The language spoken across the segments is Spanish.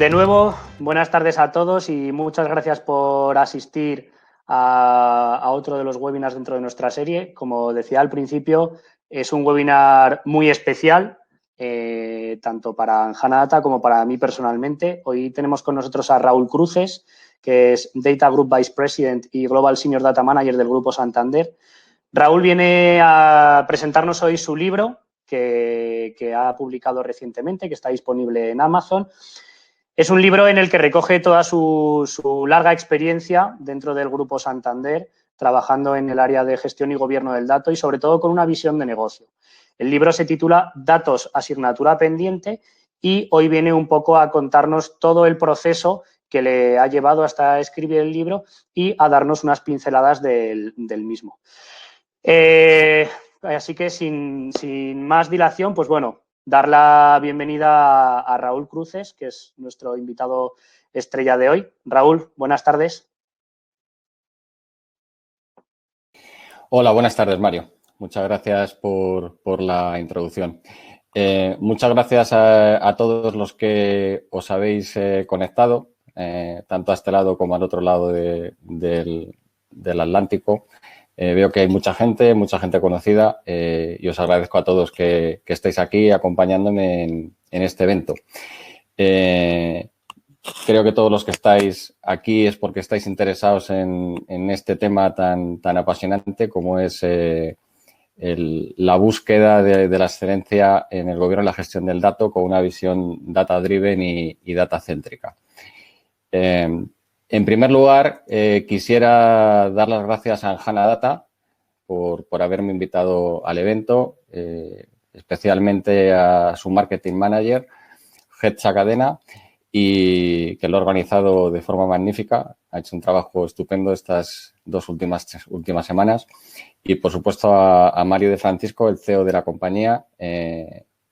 de nuevo, buenas tardes a todos y muchas gracias por asistir a otro de los webinars dentro de nuestra serie. Como decía al principio, es un webinar muy especial, tanto para Anjana Data como para mí personalmente. Hoy tenemos con nosotros a Raúl Cruces, que es Data Group Vice President y Global Senior Data Manager del Grupo Santander. Raúl viene a presentarnos hoy su libro, que ha publicado recientemente, que está disponible en Amazon. Es un libro en el que recoge toda su larga experiencia dentro del Grupo Santander, trabajando en el área de gestión y gobierno del dato y, sobre todo, con una visión de negocio. El libro se titula Datos, asignatura pendiente, y hoy viene un poco a contarnos todo el proceso que le ha llevado hasta escribir el libro y a darnos unas pinceladas del mismo. Así que sin más dilación, pues bueno, dar la bienvenida a Raúl Cruces, que es nuestro invitado estrella de hoy. Raúl, buenas tardes. Hola, buenas tardes, Mario. Muchas gracias por la introducción. Muchas gracias a todos los que os habéis conectado, tanto a este lado como al otro lado del Atlántico. Veo que hay mucha gente conocida y os agradezco a todos que estéis aquí acompañándome en este evento. Creo que todos los que estáis aquí es porque estáis interesados en este tema tan apasionante como es la búsqueda de la excelencia en el gobierno y la gestión del dato con una visión data-driven y data-céntrica. En primer lugar, quisiera dar las gracias a Anjana Data por haberme invitado al evento, especialmente a su marketing manager, Hetcha Cadena, y que lo ha organizado de forma magnífica. Ha hecho un trabajo estupendo estas dos últimas semanas. Y, por supuesto, a Mario de Francisco, el CEO de la compañía,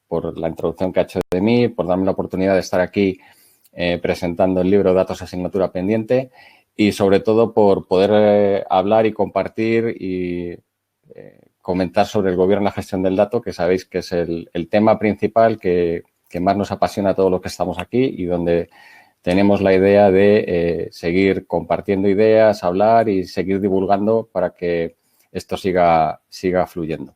por la introducción que ha hecho de mí, por darme la oportunidad de estar aquí presentando el libro Datos, asignatura pendiente y, sobre todo, por poder hablar y compartir y comentar sobre el gobierno y la gestión del dato, que sabéis que es el tema principal que más nos apasiona a todos los que estamos aquí y donde tenemos la idea de seguir compartiendo ideas, hablar y seguir divulgando para que esto siga fluyendo.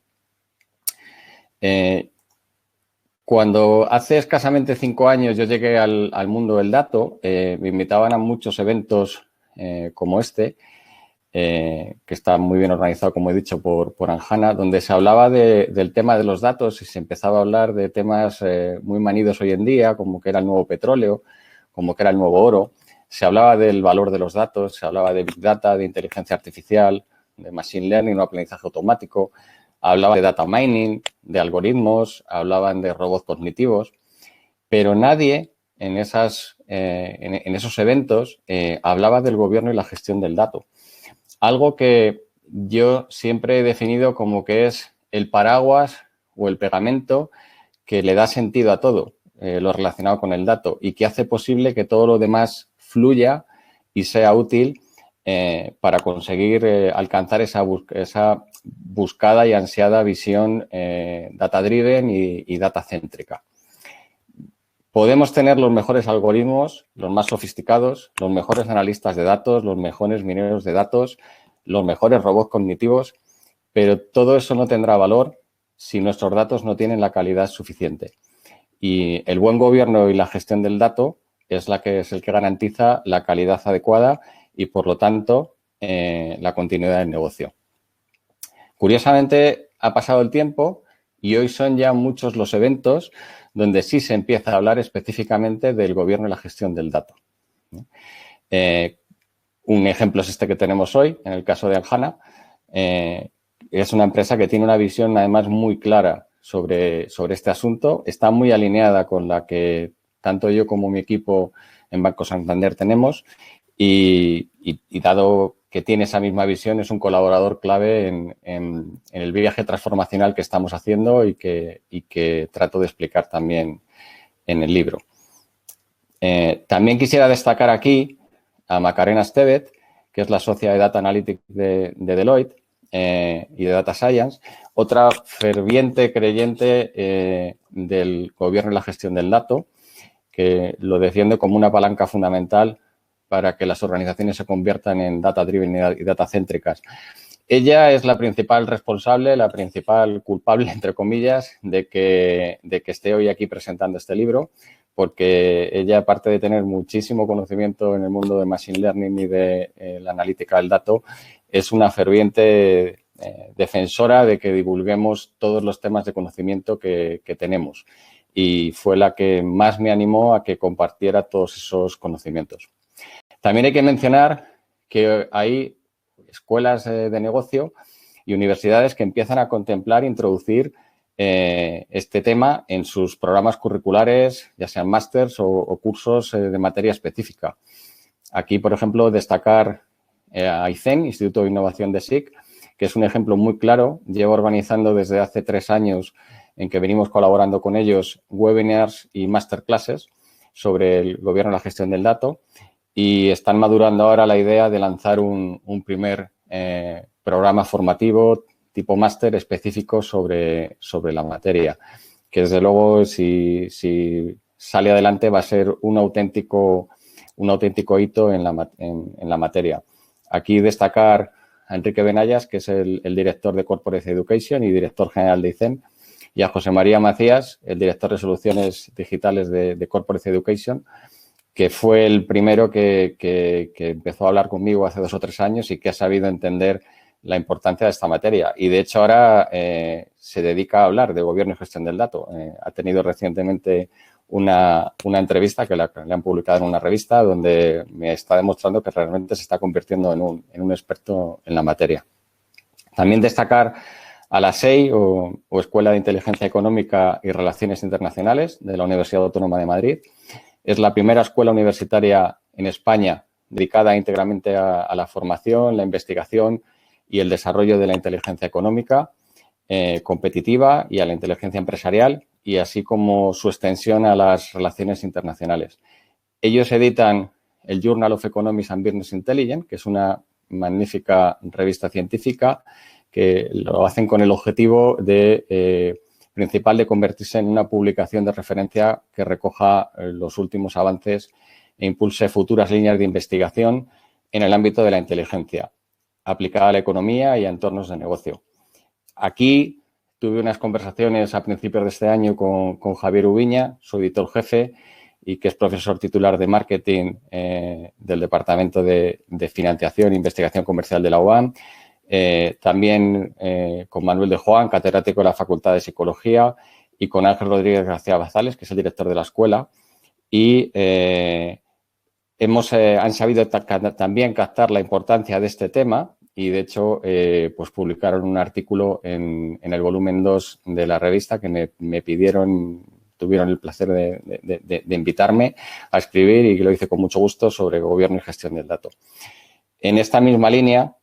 Cuando hace escasamente 5 años yo llegué al mundo del dato, me invitaban a muchos eventos como este, que está muy bien organizado, como he dicho, por Anjana, donde se hablaba del tema de los datos y se empezaba a hablar de temas muy manidos hoy en día, como que era el nuevo petróleo, como que era el nuevo oro. Se hablaba del valor de los datos, se hablaba de Big Data, de inteligencia artificial, de Machine Learning o aprendizaje automático. Hablaba de data mining, de algoritmos, hablaban de robots cognitivos, pero nadie en esos eventos hablaba del gobierno y la gestión del dato. Algo que yo siempre he definido como que es el paraguas o el pegamento que le da sentido a todo lo relacionado con el dato y que hace posible que todo lo demás fluya y sea útil para conseguir alcanzar esa buscada y ansiada visión data-driven y data-céntrica. Podemos tener los mejores algoritmos, los más sofisticados, los mejores analistas de datos, los mejores mineros de datos, los mejores robots cognitivos, pero todo eso no tendrá valor si nuestros datos no tienen la calidad suficiente. Y el buen gobierno y la gestión del dato es el que garantiza la calidad adecuada y, por lo tanto, la continuidad del negocio. Curiosamente, ha pasado el tiempo y hoy son ya muchos los eventos donde sí se empieza a hablar específicamente del gobierno y la gestión del dato. Un ejemplo es este que tenemos hoy, en el caso de Anjana. Es una empresa que tiene una visión, además, muy clara sobre este asunto. Está muy alineada con la que tanto yo como mi equipo en Banco Santander tenemos y dado que tiene esa misma visión, es un colaborador clave en el viaje transformacional que estamos haciendo y que trato de explicar también en el libro. También quisiera destacar aquí a Macarena Estevez, que es la socia de Data Analytics de Deloitte y de Data Science, otra ferviente creyente del gobierno y la gestión del dato que lo defiende como una palanca fundamental para que las organizaciones se conviertan en data-driven y data-céntricas. Ella es la principal responsable, la principal culpable, entre comillas, de que esté hoy aquí presentando este libro, porque ella, aparte de tener muchísimo conocimiento en el mundo de Machine Learning y de la analítica del dato, es una ferviente defensora de que divulguemos todos los temas de conocimiento que tenemos. Y fue la que más me animó a que compartiera todos esos conocimientos. También hay que mencionar que hay escuelas de negocio y universidades que empiezan a contemplar introducir este tema en sus programas curriculares, ya sean másters o cursos de materia específica. Aquí, por ejemplo, destacar a ICEN, Instituto de Innovación de SIC, que es un ejemplo muy claro. Lleva organizando desde hace 3 años en que venimos colaborando con ellos webinars y masterclasses sobre el gobierno y la gestión del dato, y están madurando ahora la idea de lanzar un primer programa formativo tipo máster específico sobre la materia, que desde luego si sale adelante va a ser un auténtico hito en la materia. Aquí destacar a Enrique Benayas, que es el director de Corporate Education y director general de ICEN, y a José María Macías, el director de Soluciones Digitales de Corporate Education, que fue el primero que empezó a hablar conmigo hace 2 o 3 años y que ha sabido entender la importancia de esta materia. Y, de hecho, ahora se dedica a hablar de gobierno y gestión del dato. Ha tenido recientemente una entrevista que le han publicado en una revista donde me está demostrando que realmente se está convirtiendo en un experto en la materia. También destacar a la SEI, o Escuela de Inteligencia Económica y Relaciones Internacionales, de la Universidad Autónoma de Madrid. Es la primera escuela universitaria en España dedicada íntegramente a la formación, la investigación y el desarrollo de la inteligencia económica competitiva y a la inteligencia empresarial, y así como su extensión a las relaciones internacionales. Ellos editan el Journal of Economics and Business Intelligence, que es una magnífica revista científica, que lo hacen con el objetivo principal de convertirse en una publicación de referencia que recoja los últimos avances e impulse futuras líneas de investigación en el ámbito de la inteligencia aplicada a la economía y a entornos de negocio. Aquí tuve unas conversaciones a principios de este año con Javier Ubiña, su editor jefe, y que es profesor titular de marketing del Departamento de Financiación e Investigación Comercial de la UAM. También con Manuel de Juan, catedrático de la Facultad de Psicología, y con Ángel Rodríguez García Bazales, que es el director de la escuela. Y han sabido también captar la importancia de este tema y, de hecho, pues publicaron un artículo en el volumen 2 de la revista que me tuvieron el placer de invitarme a escribir, y que lo hice con mucho gusto, sobre gobierno y gestión del dato. En esta misma línea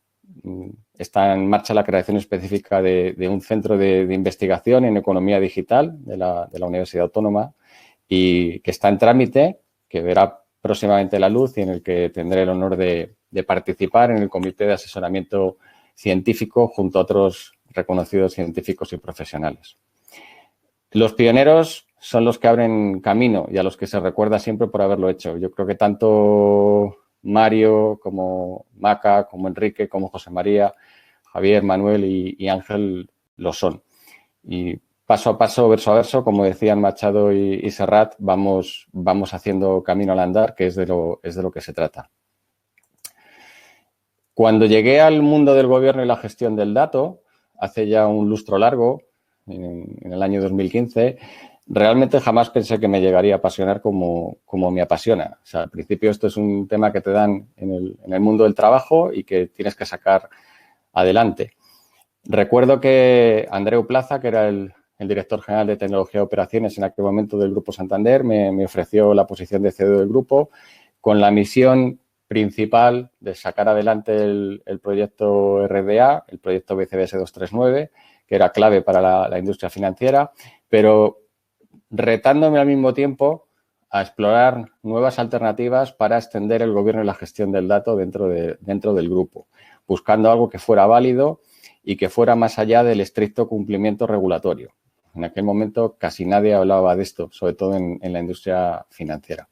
está en marcha la creación específica de un centro de investigación en economía digital de la Universidad Autónoma, y que está en trámite, que verá próximamente la luz, y en el que tendré el honor de participar en el comité de asesoramiento científico junto a otros reconocidos científicos y profesionales. Los pioneros son los que abren camino y a los que se recuerda siempre por haberlo hecho. Yo creo que tanto Mario como Maca, como Enrique, como José María, Javier, Manuel y Ángel lo son. Y paso a paso, verso a verso, como decían Machado y Serrat, vamos haciendo camino al andar, que es de lo que se trata. Cuando llegué al mundo del gobierno y la gestión del dato, hace ya un lustro largo, en el año 2015, realmente jamás pensé que me llegaría a apasionar como me apasiona. O sea, al principio esto es un tema que te dan en el mundo del trabajo y que tienes que sacar adelante. Recuerdo que Andreu Plaza, que era el director general de Tecnología y Operaciones en aquel momento del Grupo Santander, me ofreció la posición de CEO del grupo con la misión principal de sacar adelante el proyecto RDA, el proyecto BCBS 239, que era clave para la industria financiera, pero retándome al mismo tiempo a explorar nuevas alternativas para extender el gobierno y la gestión del dato dentro del grupo, buscando algo que fuera válido y que fuera más allá del estricto cumplimiento regulatorio. En aquel momento casi nadie hablaba de esto, sobre todo en la industria financiera.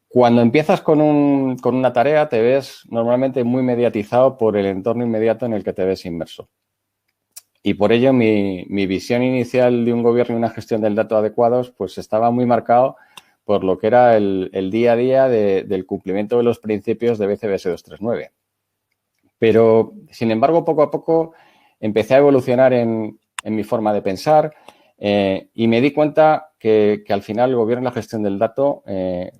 Cuando empiezas con una tarea, te ves normalmente muy mediatizado por el entorno inmediato en el que te ves inmerso. Y por ello mi visión inicial de un gobierno y una gestión del dato adecuados pues estaba muy marcado por lo que era el día a día del cumplimiento de los principios de BCBS 239. Pero, sin embargo, poco a poco empecé a evolucionar en mi forma de pensar y me di cuenta que al final el gobierno y la gestión del dato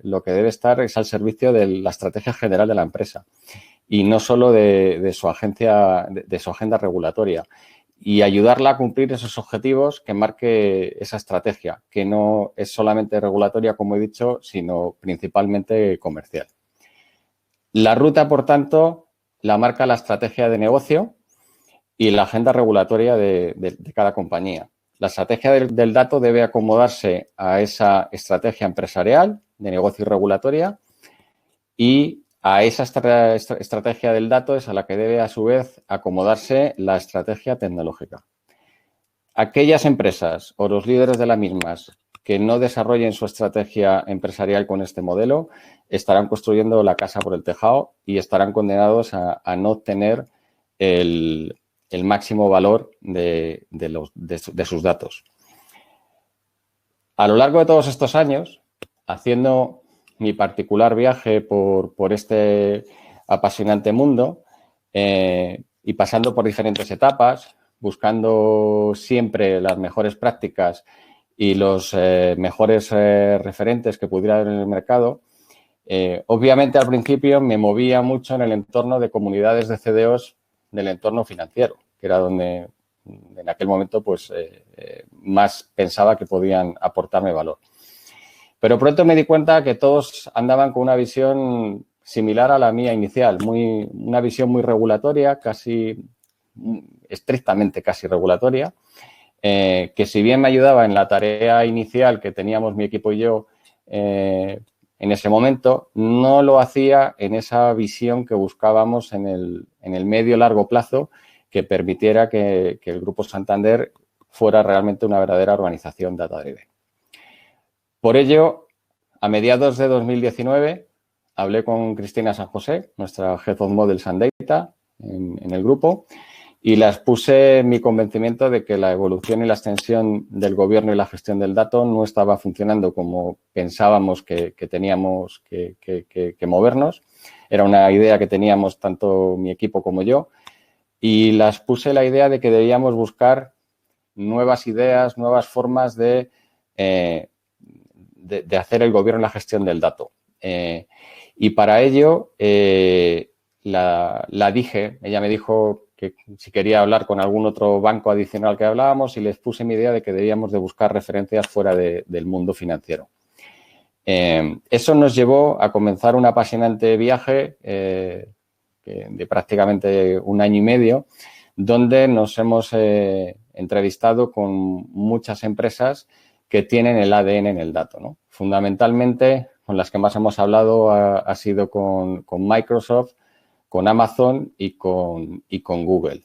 lo que debe estar es al servicio de la estrategia general de la empresa y no solo de su agencia, de su agenda regulatoria, y ayudarla a cumplir esos objetivos que marque esa estrategia, que no es solamente regulatoria, como he dicho, sino principalmente comercial. La ruta, por tanto, la marca la estrategia de negocio y la agenda regulatoria de cada compañía. La estrategia del dato debe acomodarse a esa estrategia empresarial de negocio y regulatoria, y a esa estrategia del dato es a la que debe, a su vez, acomodarse la estrategia tecnológica. Aquellas empresas o los líderes de las mismas que no desarrollen su estrategia empresarial con este modelo estarán construyendo la casa por el tejado y estarán condenados a no obtener el máximo valor de sus datos. A lo largo de todos estos años, haciendo mi particular viaje por este apasionante mundo y pasando por diferentes etapas, buscando siempre las mejores prácticas y los mejores referentes que pudiera haber en el mercado, obviamente al principio me movía mucho en el entorno de comunidades de CDOs del entorno financiero, que era donde en aquel momento pues más pensaba que podían aportarme valor. Pero pronto me di cuenta que todos andaban con una visión similar a la mía inicial, una visión muy regulatoria, estrictamente casi regulatoria, que si bien me ayudaba en la tarea inicial que teníamos mi equipo y yo en ese momento, no lo hacía en esa visión que buscábamos en el medio-largo plazo, que permitiera que el Grupo Santander fuera realmente una verdadera organización data-driven. Por ello, a mediados de 2019, hablé con Cristina San José, nuestra Head of Models and Data en el grupo, y les puse mi convencimiento de que la evolución y la extensión del gobierno y la gestión del dato no estaba funcionando como pensábamos que teníamos que movernos. Era una idea que teníamos tanto mi equipo como yo, y les puse la idea de que debíamos buscar nuevas ideas, nuevas formas de hacer el gobierno y la gestión del dato. Y para ello la dije, ella me dijo que si quería hablar con algún otro banco adicional que hablábamos, y les puse mi idea de que debíamos de buscar referencias fuera del mundo financiero. Eso nos llevó a comenzar un apasionante viaje de prácticamente 1 año y medio, donde nos hemos entrevistado con muchas empresas que tienen el ADN en el dato, ¿no? Fundamentalmente, con las que más hemos hablado ha sido con Microsoft, con Amazon y con Google.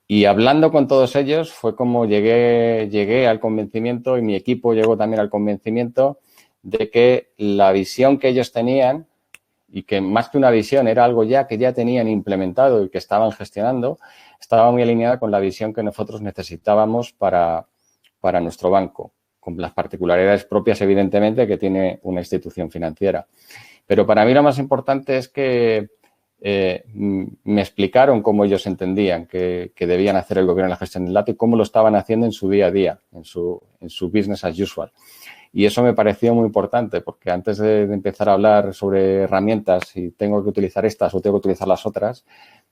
Y hablando con todos ellos fue como llegué al convencimiento, y mi equipo llegó también al convencimiento de que la visión que ellos tenían, y que más que una visión era algo que ya tenían implementado y que estaban gestionando, estaba muy alineada con la visión que nosotros necesitábamos para nuestro banco, con las particularidades propias, evidentemente, que tiene una institución financiera. Pero para mí lo más importante es que me explicaron cómo ellos entendían que debían hacer el gobierno en la gestión del dato y cómo lo estaban haciendo en su día a día, en su business as usual. Y eso me pareció muy importante, porque antes de empezar a hablar sobre herramientas, si tengo que utilizar estas o tengo que utilizar las otras,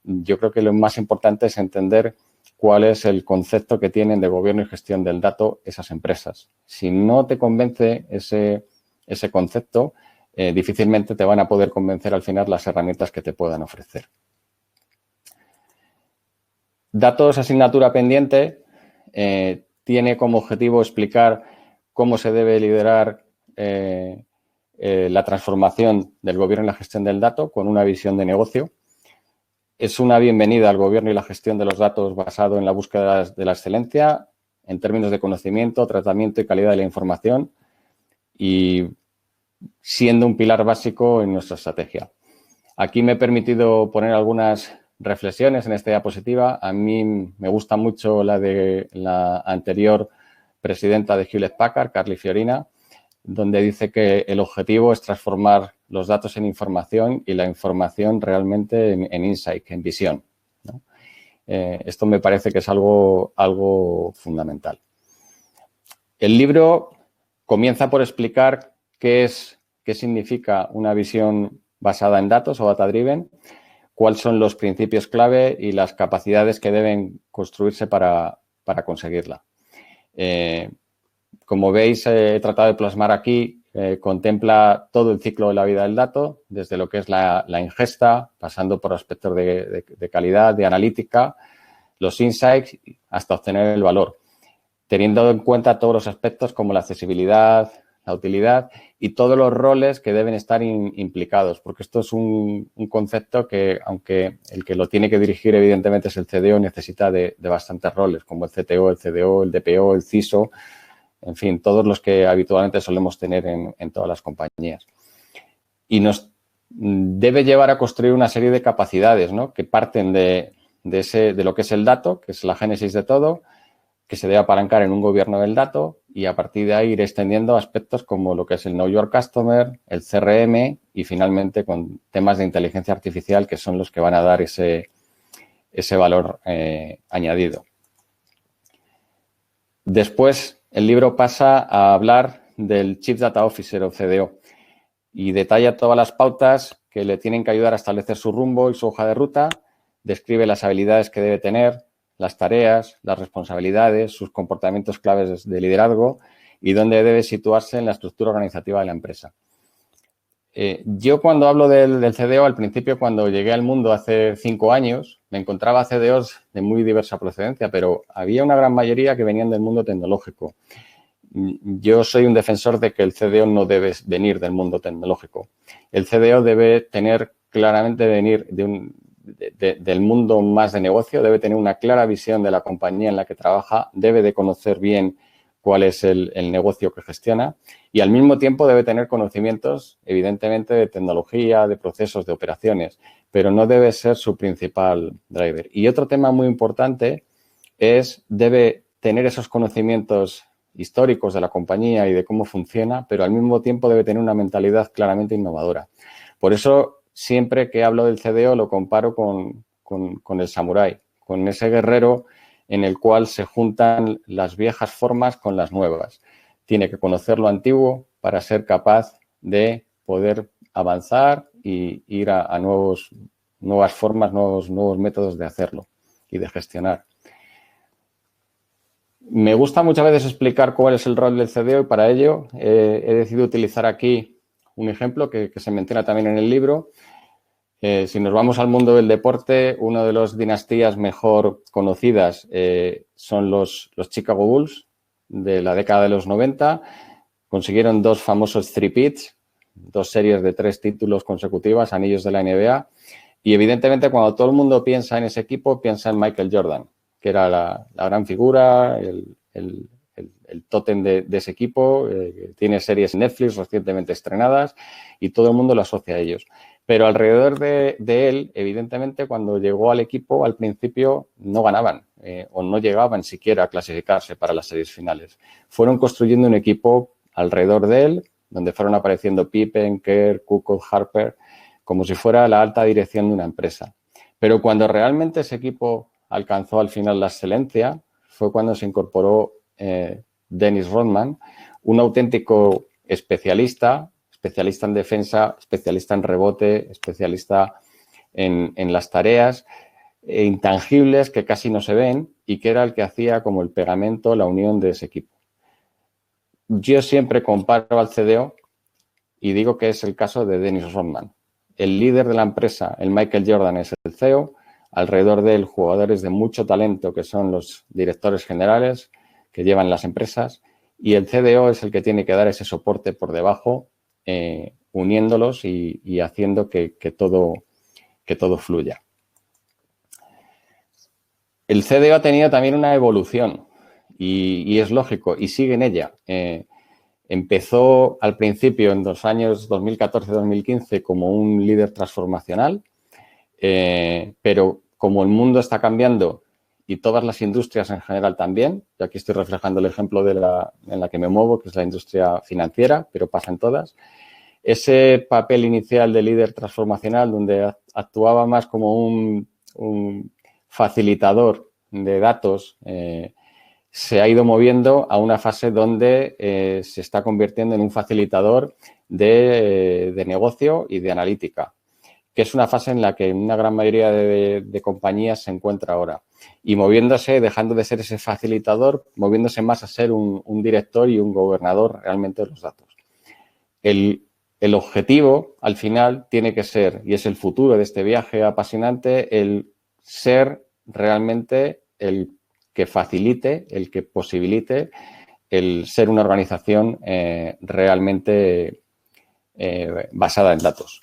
yo creo que lo más importante es entender cuál es el concepto que tienen de gobierno y gestión del dato esas empresas. Si no te convence ese concepto, difícilmente te van a poder convencer al final las herramientas que te puedan ofrecer. Datos asignatura pendiente tiene como objetivo explicar cómo se debe liderar la transformación del gobierno y la gestión del dato con una visión de negocio. Es una bienvenida al gobierno y la gestión de los datos basado en la búsqueda de la excelencia, en términos de conocimiento, tratamiento y calidad de la información y siendo un pilar básico en nuestra estrategia. Aquí me he permitido poner algunas reflexiones en esta diapositiva. A mí me gusta mucho la de la anterior presidenta de Hewlett Packard, Carly Fiorina, donde dice que el objetivo es transformar los datos en información y la información realmente en insight, en visión, ¿no? Esto me parece que es algo fundamental. El libro comienza por explicar qué significa una visión basada en datos o data-driven, cuáles son los principios clave y las capacidades que deben construirse para conseguirla. Como veis, he tratado de plasmar aquí, contempla todo el ciclo de la vida del dato, desde lo que es la ingesta, pasando por aspectos de calidad, de analítica, los insights, hasta obtener el valor, teniendo en cuenta todos los aspectos como la accesibilidad, la utilidad y todos los roles que deben estar implicados, porque esto es un concepto que, aunque el que lo tiene que dirigir evidentemente es el CDO, necesita de bastantes roles, como el CTO, el CDO, el DPO, el CISO, en fin, todos los que habitualmente solemos tener en todas las compañías. Y nos debe llevar a construir una serie de capacidades, ¿no?, que parten de lo que es el dato, que es la génesis de todo, que se debe apalancar en un gobierno del dato y a partir de ahí ir extendiendo aspectos como lo que es el Know Your Customer, el CRM y finalmente con temas de inteligencia artificial que son los que van a dar ese valor añadido. Después, el libro pasa a hablar del Chief Data Officer o CDO y detalla todas las pautas que le tienen que ayudar a establecer su rumbo y su hoja de ruta, describe las habilidades que debe tener, las tareas, las responsabilidades, sus comportamientos claves de liderazgo y dónde debe situarse en la estructura organizativa de la empresa. Yo cuando hablo del CDO, al principio cuando llegué al mundo hace 5 años, me encontraba CDOs de muy diversa procedencia, pero había una gran mayoría que venían del mundo tecnológico. Yo soy un defensor de que el CDO no debe venir del mundo tecnológico. El CDO debe tener claramente venir del mundo más de negocio, debe tener una clara visión de la compañía en la que trabaja, debe de conocer bien cuál es el negocio que gestiona y al mismo tiempo debe tener conocimientos, evidentemente, de tecnología, de procesos, de operaciones, pero no debe ser su principal driver. Y otro tema muy importante es, debe tener esos conocimientos históricos de la compañía y de cómo funciona, pero al mismo tiempo debe tener una mentalidad claramente innovadora. Por eso, siempre que hablo del CDO lo comparo con el samurái, con ese guerrero en el cual se juntan las viejas formas con las nuevas. Tiene que conocer lo antiguo para ser capaz de poder avanzar y ir a nuevas formas, nuevos métodos de hacerlo y de gestionar. Me gusta muchas veces explicar cuál es el rol del CDO y para ello he decidido utilizar aquí un ejemplo que se menciona también en el libro. Si nos vamos al mundo del deporte, una de las dinastías mejor conocidas son los Chicago Bulls de la década de los 90. Consiguieron 2 famosos three-peats, 2 series de 3 títulos consecutivas, anillos de la NBA. Y evidentemente cuando todo el mundo piensa en ese equipo, piensa en Michael Jordan, que era la gran figura, el tótem de ese equipo. Tiene series en Netflix recientemente estrenadas y todo el mundo lo asocia a ellos. Pero alrededor de él, evidentemente, cuando llegó al equipo, al principio no ganaban o no llegaban siquiera a clasificarse para las series finales. Fueron construyendo un equipo alrededor de él, donde fueron apareciendo Pippen, Kerr, Kukoc, Harper, como si fuera la alta dirección de una empresa. Pero cuando realmente ese equipo alcanzó al final la excelencia, fue cuando se incorporó Dennis Rodman, un auténtico especialista en defensa, especialista en rebote, especialista en las tareas intangibles que casi no se ven y que era el que hacía como el pegamento, la unión de ese equipo. Yo siempre comparo al CDO y digo que es el caso de Dennis Rodman. El líder de la empresa, el Michael Jordan, es el CEO. Alrededor de él, jugadores de mucho talento que son los directores generales que llevan las empresas y el CDO es el que tiene que dar ese soporte por debajo, uniéndolos y haciendo que todo fluya. El CDO ha tenido también una evolución y es lógico y sigue en ella. Empezó al principio, en los años 2014-2015, como un líder transformacional, pero como el mundo está cambiando y todas las industrias en general también, y aquí estoy reflejando el ejemplo en la que me muevo, que es la industria financiera, pero pasa en todas, ese papel inicial de líder transformacional, donde actuaba más como un facilitador de datos, se ha ido moviendo a una fase donde se está convirtiendo en un facilitador de negocio y de analítica, que es una fase en la que una gran mayoría de compañías se encuentra ahora. Y moviéndose, dejando de ser ese facilitador, moviéndose más a ser un director y un gobernador realmente de los datos. El objetivo, al final, tiene que ser, y es el futuro de este viaje apasionante, el ser realmente el que facilite, el que posibilite el ser una organización realmente basada en datos.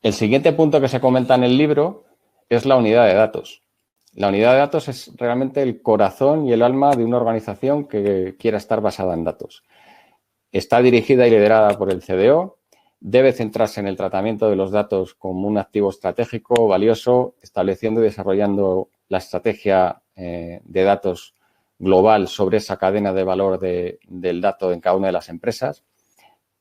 El siguiente punto que se comenta en el libro es la unidad de datos. La unidad de datos es realmente el corazón y el alma de una organización que quiera estar basada en datos. Está dirigida y liderada por el CDO, debe centrarse en el tratamiento de los datos como un activo estratégico valioso, estableciendo y desarrollando la estrategia de datos global sobre esa cadena de valor del dato en cada una de las empresas,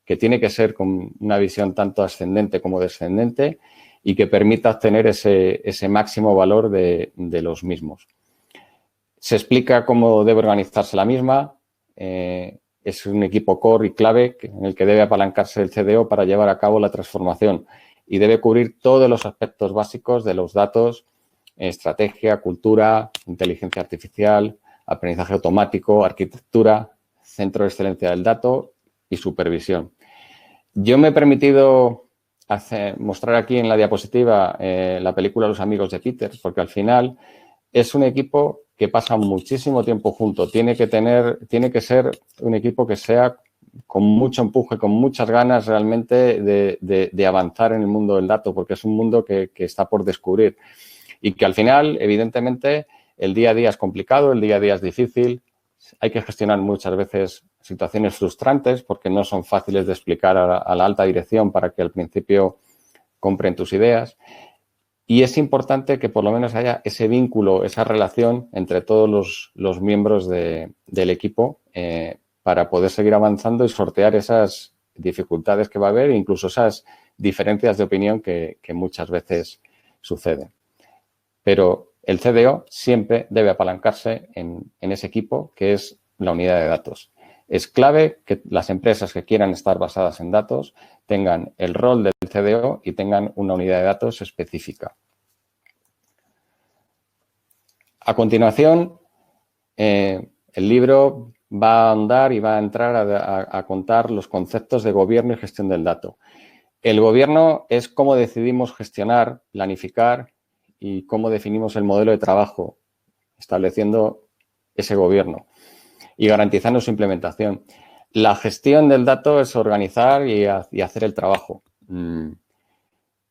que tiene que ser con una visión tanto ascendente como descendente y que permita obtener ese máximo valor de los mismos. Se explica cómo debe organizarse la misma. Es un equipo core y clave en el que debe apalancarse el CDO para llevar a cabo la transformación y debe cubrir todos los aspectos básicos de los datos, estrategia, cultura, inteligencia artificial, aprendizaje automático, arquitectura, centro de excelencia del dato y supervisión. Yo me he permitido mostrar aquí en la diapositiva la película Los amigos de Peter, porque al final es un equipo que pasa muchísimo tiempo junto. Tiene que ser un equipo que sea con mucho empuje, con muchas ganas realmente de avanzar en el mundo del dato, porque es un mundo que está por descubrir y que al final, evidentemente, el día a día es complicado, el día a día es difícil. Hay que gestionar muchas veces situaciones frustrantes porque no son fáciles de explicar a la alta dirección para que al principio compren tus ideas. Y es importante que por lo menos haya ese vínculo, esa relación entre todos los miembros del equipo para poder seguir avanzando y sortear esas dificultades que va a haber e incluso esas diferencias de opinión que muchas veces suceden. Pero el CDO siempre debe apalancarse en ese equipo que es la unidad de datos. Es clave que las empresas que quieran estar basadas en datos tengan el rol del CDO y tengan una unidad de datos específica. A continuación, el libro va a ahondar y va a entrar a contar los conceptos de gobierno y gestión del dato. El gobierno es cómo decidimos gestionar, planificar y cómo definimos el modelo de trabajo, estableciendo ese gobierno y garantizando su implementación. La gestión del dato es organizar y hacer el trabajo.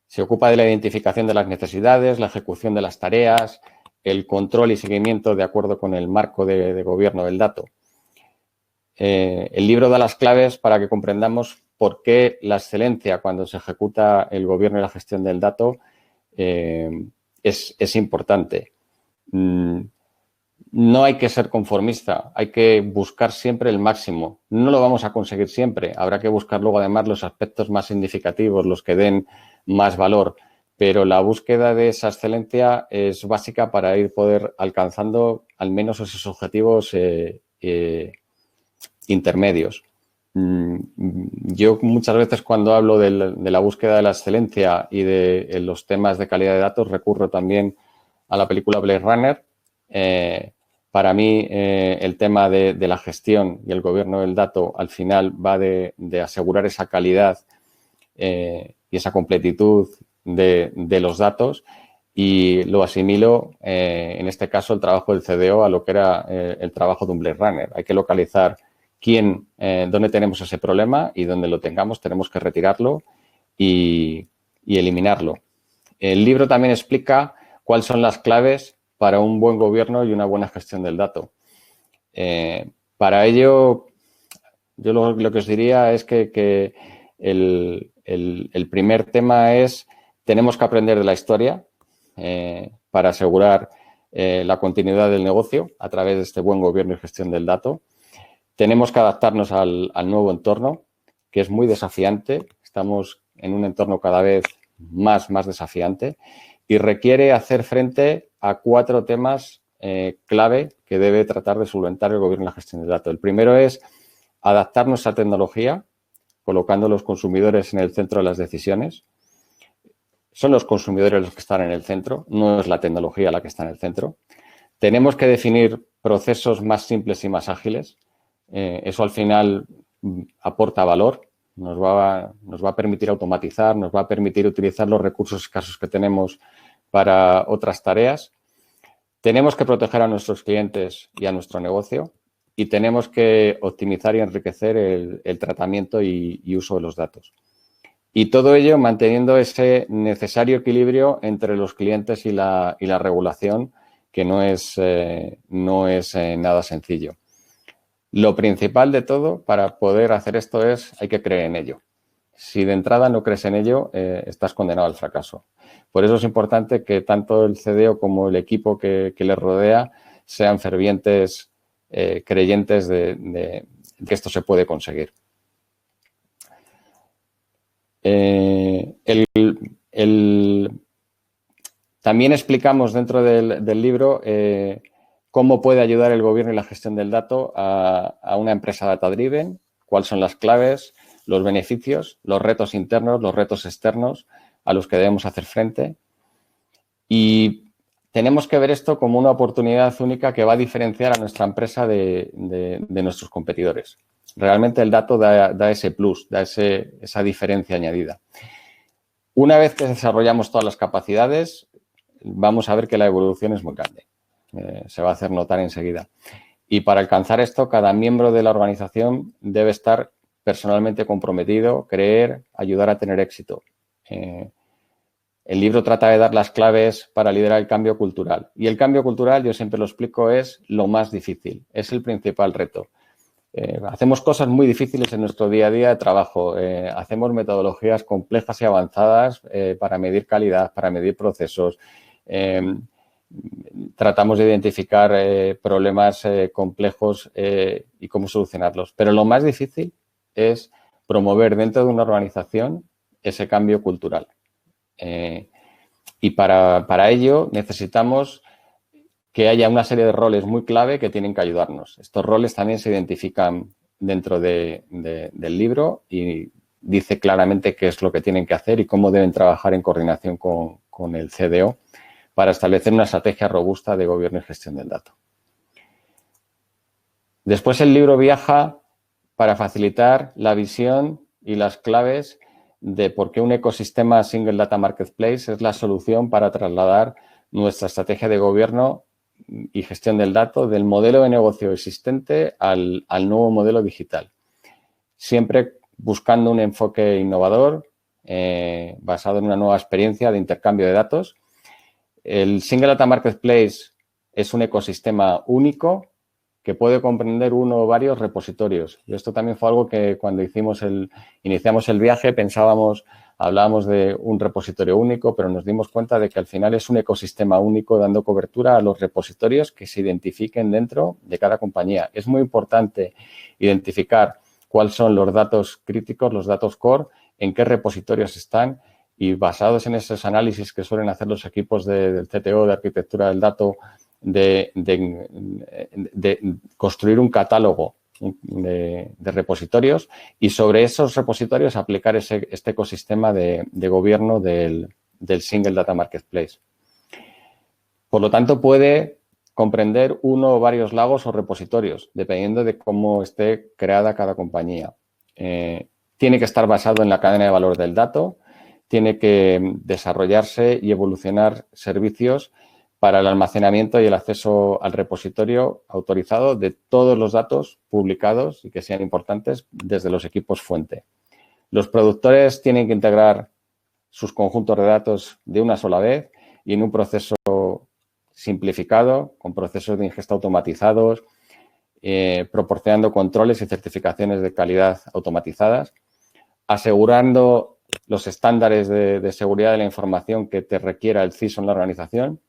Se ocupa de la identificación de las necesidades, la ejecución de las tareas, el control y seguimiento de acuerdo con el marco de gobierno del dato. El libro da las claves para que comprendamos por qué la excelencia cuando se ejecuta el gobierno y la gestión del dato es importante. No hay que ser conformista, hay que buscar siempre el máximo. No lo vamos a conseguir siempre. Habrá que buscar luego además los aspectos más significativos, los que den más valor. Pero la búsqueda de esa excelencia es básica para ir poder alcanzando al menos esos objetivos intermedios. Yo muchas veces cuando hablo de la búsqueda de la excelencia y de los temas de calidad de datos recurro también a la película Blade Runner. Para mí el tema de la gestión y el gobierno del dato al final va de asegurar esa calidad y esa completitud de los datos y lo asimilo en este caso el trabajo del CDO a lo que era el trabajo de un Blade Runner. Hay que localizar dónde tenemos ese problema y donde lo tengamos tenemos que retirarlo y eliminarlo. El libro también explica cuáles son las claves para un buen gobierno y una buena gestión del dato. Para ello, yo lo que os diría es que el primer tema es, tenemos que aprender de la historia para asegurar la continuidad del negocio a través de este buen gobierno y gestión del dato. Tenemos que adaptarnos al nuevo entorno, que es muy desafiante. Estamos en un entorno cada vez más desafiante y requiere hacer frente a 4 temas clave que debe tratar de solventar el gobierno y la gestión del dato. El primero es adaptarnos a tecnología, colocando a los consumidores en el centro de las decisiones. Son los consumidores los que están en el centro, no es la tecnología la que está en el centro. Tenemos que definir procesos más simples y más ágiles. Eso al final aporta valor, nos va a permitir automatizar, nos va a permitir utilizar los recursos escasos que tenemos para otras tareas. Tenemos que proteger a nuestros clientes y a nuestro negocio y tenemos que optimizar y enriquecer el tratamiento y uso de los datos. Y todo ello manteniendo ese necesario equilibrio entre los clientes y la regulación, que no es nada sencillo. Lo principal de todo para poder hacer esto es, hay que creer en ello. Si de entrada no crees en ello, estás condenado al fracaso. Por eso es importante que tanto el CDO como el equipo que le rodea sean fervientes creyentes de que esto se puede conseguir. También explicamos dentro del libro cómo puede ayudar el gobierno y la gestión del dato a una empresa data-driven, cuáles son las claves, los beneficios, los retos internos, los retos externos a los que debemos hacer frente. Y tenemos que ver esto como una oportunidad única que va a diferenciar a nuestra empresa de nuestros competidores. Realmente el dato da ese plus, da esa diferencia añadida. Una vez que desarrollamos todas las capacidades, vamos a ver que la evolución es muy grande. Se va a hacer notar enseguida. Y para alcanzar esto, cada miembro de la organización debe estar personalmente comprometido, creer, ayudar a tener éxito. El libro trata de dar las claves para liderar el cambio cultural. Y el cambio cultural, yo siempre lo explico, es lo más difícil, es el principal reto. Hacemos cosas muy difíciles en nuestro día a día de trabajo. Hacemos metodologías complejas y avanzadas para medir calidad, para medir procesos. Tratamos de identificar problemas complejos y cómo solucionarlos. Pero lo más difícil es promover dentro de una organización ese cambio cultural. Y para ello necesitamos que haya una serie de roles muy clave que tienen que ayudarnos. Estos roles también se identifican dentro del libro y dice claramente qué es lo que tienen que hacer y cómo deben trabajar en coordinación con el CDO para establecer una estrategia robusta de gobierno y gestión del dato. Después el libro viaja para facilitar la visión y las claves de por qué un ecosistema Single Data Marketplace es la solución para trasladar nuestra estrategia de gobierno y gestión del dato del modelo de negocio existente al nuevo modelo digital. Siempre buscando un enfoque innovador basado en una nueva experiencia de intercambio de datos. El Single Data Marketplace es un ecosistema único que puede comprender uno o varios repositorios. Y esto también fue algo que cuando iniciamos el viaje hablábamos de un repositorio único, pero nos dimos cuenta de que al final es un ecosistema único dando cobertura a los repositorios que se identifiquen dentro de cada compañía. Es muy importante identificar cuáles son los datos críticos, los datos core, en qué repositorios están y basados en esos análisis que suelen hacer los equipos del CTO, de arquitectura del dato, de construir un catálogo de repositorios y sobre esos repositorios aplicar este ecosistema de gobierno del Single Data Marketplace. Por lo tanto, puede comprender uno o varios lagos o repositorios, dependiendo de cómo esté creada cada compañía. Tiene que estar basado en la cadena de valor del dato, tiene que desarrollarse y evolucionar servicios para el almacenamiento y el acceso al repositorio autorizado de todos los datos publicados y que sean importantes desde los equipos fuente. Los productores tienen que integrar sus conjuntos de datos de una sola vez y en un proceso simplificado, con procesos de ingesta automatizados, proporcionando controles y certificaciones de calidad automatizadas, asegurando los estándares de seguridad de la información que te requiera el CISO en la organización.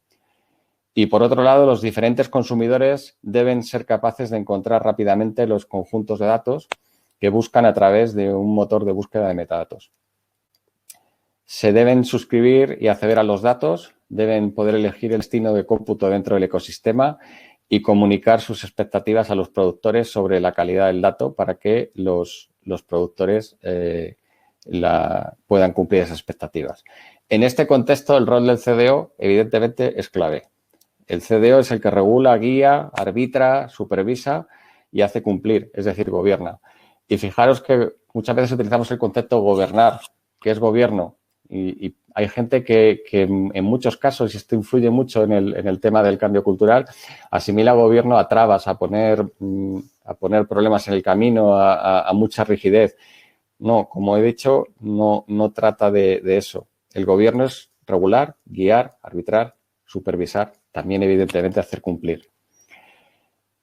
Y, por otro lado, los diferentes consumidores deben ser capaces de encontrar rápidamente los conjuntos de datos que buscan a través de un motor de búsqueda de metadatos. Se deben suscribir y acceder a los datos, deben poder elegir el destino de cómputo dentro del ecosistema y comunicar sus expectativas a los productores sobre la calidad del dato para que los productores puedan cumplir esas expectativas. En este contexto, el rol del CDO, evidentemente, es clave. El CDO es el que regula, guía, arbitra, supervisa y hace cumplir, es decir, gobierna. Y fijaros que muchas veces utilizamos el concepto gobernar, que es gobierno. Y hay gente que en muchos casos, y esto influye mucho en el tema del cambio cultural, asimila gobierno a trabas, a poner problemas en el camino, a mucha rigidez. No, como he dicho, no trata de eso. El gobierno es regular, guiar, arbitrar, supervisar, también evidentemente hacer cumplir.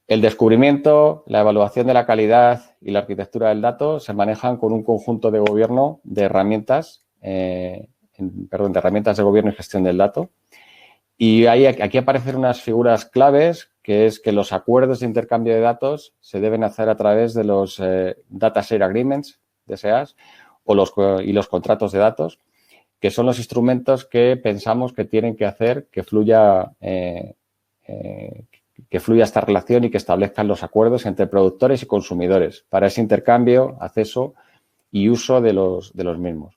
El descubrimiento, la evaluación de la calidad y la arquitectura del dato se manejan con un conjunto de gobierno de herramientas, de herramientas de gobierno y gestión del dato. Y aquí aparecen unas figuras claves, que es que los acuerdos de intercambio de datos se deben hacer a través de los Data Share Agreements, DSAs, y los contratos de datos, que son los instrumentos que pensamos que tienen que hacer que fluya esta relación y que establezcan los acuerdos entre productores y consumidores para ese intercambio, acceso y uso de los mismos.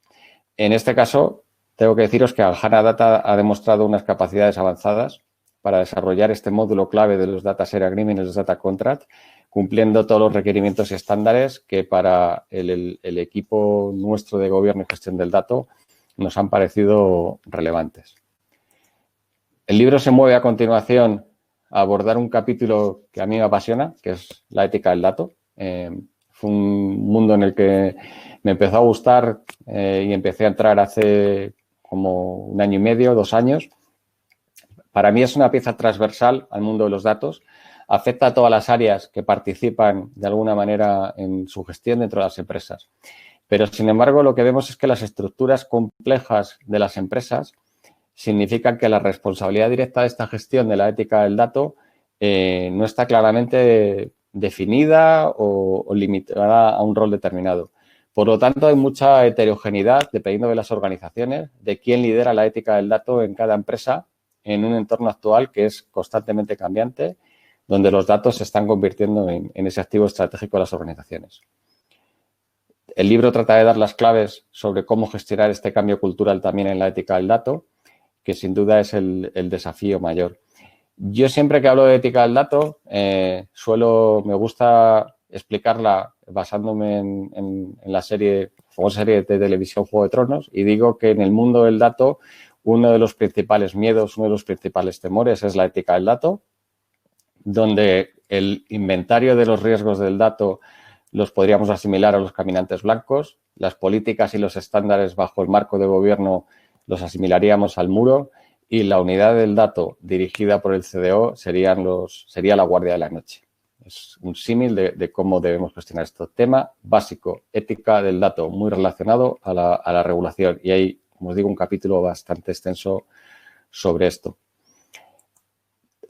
En este caso, tengo que deciros que HANA Data ha demostrado unas capacidades avanzadas para desarrollar este módulo clave de los Data Share Agreements y los Data Contract, cumpliendo todos los requerimientos y estándares que para el equipo nuestro de gobierno y gestión del dato nos han parecido relevantes. El libro se mueve a continuación a abordar un capítulo que a mí me apasiona, que es la ética del dato. Fue un mundo en el que me empezó a gustar y empecé a entrar hace como 1 año y medio, 2 años. Para mí es una pieza transversal al mundo de los datos. Afecta a todas las áreas que participan de alguna manera en su gestión dentro de las empresas. Pero, sin embargo, lo que vemos es que las estructuras complejas de las empresas significan que la responsabilidad directa de esta gestión de la ética del dato no está claramente definida o limitada a un rol determinado. Por lo tanto, hay mucha heterogeneidad, dependiendo de las organizaciones, de quién lidera la ética del dato en cada empresa en un entorno actual que es constantemente cambiante, donde los datos se están convirtiendo en ese activo estratégico de las organizaciones. El libro trata de dar las claves sobre cómo gestionar este cambio cultural también en la ética del dato, que sin duda es el desafío mayor. Yo siempre que hablo de ética del dato, me gusta explicarla basándome en la famosa serie de televisión Juego de Tronos, y digo que en el mundo del dato uno de los principales miedos, uno de los principales temores es la ética del dato, donde el inventario de los riesgos del dato los podríamos asimilar a los caminantes blancos, las políticas y los estándares bajo el marco de gobierno los asimilaríamos al muro y la unidad del dato dirigida por el CDO sería la guardia de la noche. Es un símil de cómo debemos gestionar esto. Tema básico, ética del dato, muy relacionado a la regulación. Y hay, como os digo, un capítulo bastante extenso sobre esto.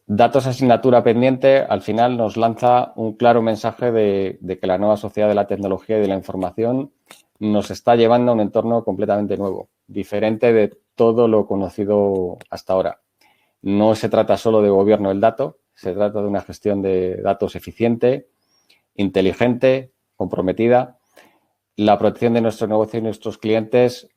Datos asignatura pendiente, al final nos lanza un claro mensaje de que la nueva sociedad de la tecnología y de la información nos está llevando a un entorno completamente nuevo, diferente de todo lo conocido hasta ahora. No se trata solo de gobierno del dato, se trata de una gestión de datos eficiente, inteligente, comprometida. La protección de nuestro negocio y nuestros clientes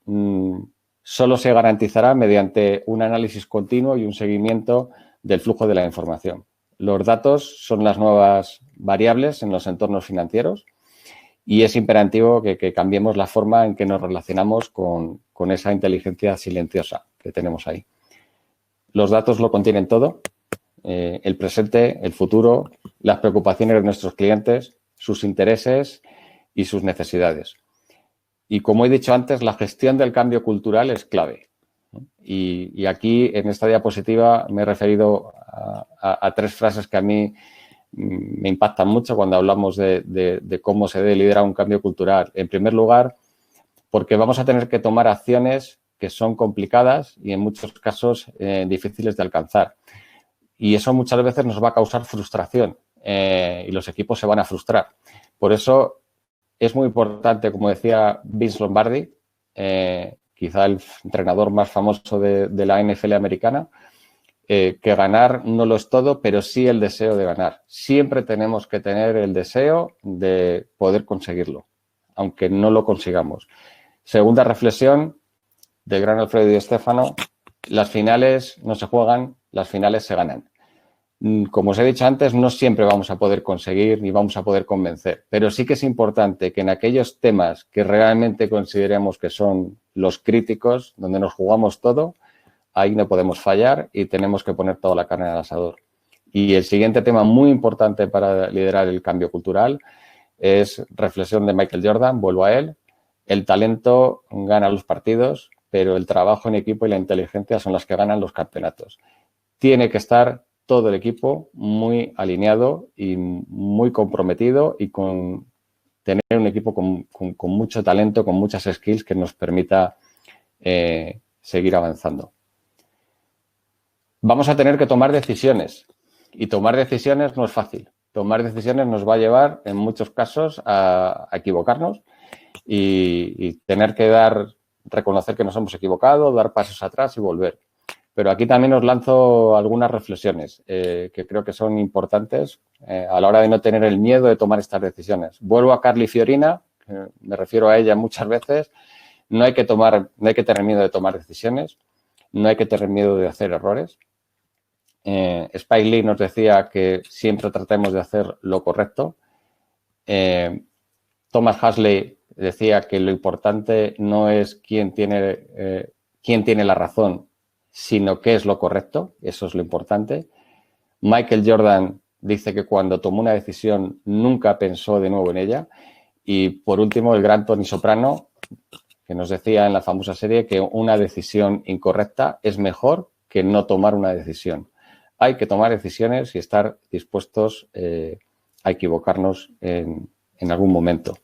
solo se garantizará mediante un análisis continuo y un seguimiento del flujo de la información. Los datos son las nuevas variables en los entornos financieros y es imperativo que cambiemos la forma en que nos relacionamos con esa inteligencia silenciosa que tenemos ahí. Los datos lo contienen todo, el presente, el futuro, las preocupaciones de nuestros clientes, sus intereses y sus necesidades. Y como he dicho antes, la gestión del cambio cultural es clave. Y aquí, en esta diapositiva, me he referido a 3 frases que a mí me impactan mucho cuando hablamos de cómo se debe liderar un cambio cultural. En primer lugar, porque vamos a tener que tomar acciones que son complicadas y en muchos casos difíciles de alcanzar. Y eso muchas veces nos va a causar frustración y los equipos se van a frustrar. Por eso es muy importante, como decía Vince Lombardi, quizá el entrenador más famoso de la NFL americana, que ganar no lo es todo, pero sí el deseo de ganar. Siempre tenemos que tener el deseo de poder conseguirlo, aunque no lo consigamos. Segunda reflexión del gran Alfredo Di Stéfano: las finales no se juegan, las finales se ganan. Como os he dicho antes, no siempre vamos a poder conseguir ni vamos a poder convencer, pero sí que es importante que en aquellos temas que realmente consideremos que son los críticos, donde nos jugamos todo, ahí no podemos fallar y tenemos que poner toda la carne al asador. Y el siguiente tema muy importante para liderar el cambio cultural es reflexión de Michael Jordan, vuelvo a él: el talento gana los partidos, pero el trabajo en equipo y la inteligencia son las que ganan los campeonatos. Tiene que estar todo el equipo muy alineado y muy comprometido y con tener un equipo con mucho talento, con muchas skills que nos permita seguir avanzando. Vamos a tener que tomar decisiones y tomar decisiones no es fácil. Tomar decisiones nos va a llevar en muchos casos a equivocarnos y tener que reconocer que nos hemos equivocado, dar pasos atrás y volver. Pero aquí también os lanzo algunas reflexiones que creo que son importantes a la hora de no tener el miedo de tomar estas decisiones. Vuelvo a Carly Fiorina, me refiero a ella muchas veces. No hay que tener miedo de tomar decisiones, no hay que tener miedo de hacer errores. Spike Lee nos decía que siempre tratemos de hacer lo correcto. Thomas Huxley decía que lo importante no es quién tiene la razón, sino qué es lo correcto. Eso es lo importante. Michael Jordan dice que cuando tomó una decisión nunca pensó de nuevo en ella. Y por último, el gran Tony Soprano, que nos decía en la famosa serie que una decisión incorrecta es mejor que no tomar una decisión. Hay que tomar decisiones y estar dispuestos a equivocarnos en algún momento.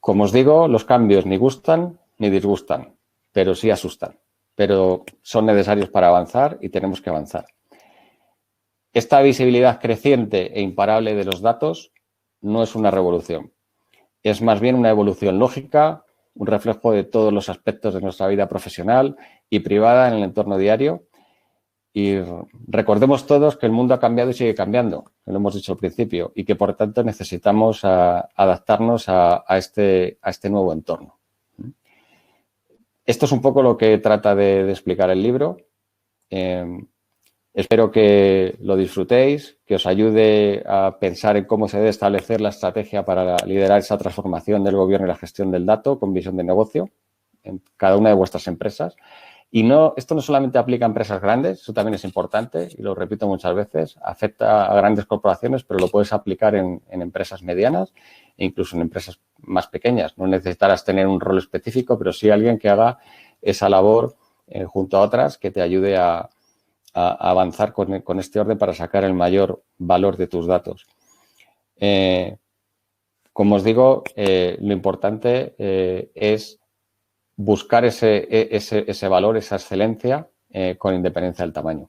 Como os digo, los cambios ni gustan ni disgustan, pero sí asustan. Pero son necesarios para avanzar y tenemos que avanzar. Esta visibilidad creciente e imparable de los datos no es una revolución. Es más bien una evolución lógica, un reflejo de todos los aspectos de nuestra vida profesional y privada en el entorno diario. Y recordemos todos que el mundo ha cambiado y sigue cambiando, lo hemos dicho al principio, y que por tanto necesitamos adaptarnos a este nuevo entorno. Esto es un poco lo que trata de explicar el libro. Espero que lo disfrutéis, que os ayude a pensar en cómo se debe establecer la estrategia para liderar esa transformación del gobierno y la gestión del dato con visión de negocio en cada una de vuestras empresas. Y esto no solamente aplica a empresas grandes, eso también es importante y lo repito muchas veces, afecta a grandes corporaciones, pero lo puedes aplicar en empresas medianas e incluso en empresas más pequeñas. No necesitarás tener un rol específico, pero sí alguien que haga esa labor junto a otras que te ayude a avanzar con este orden para sacar el mayor valor de tus datos. Como os digo, lo importante es buscar ese valor, esa excelencia con independencia del tamaño.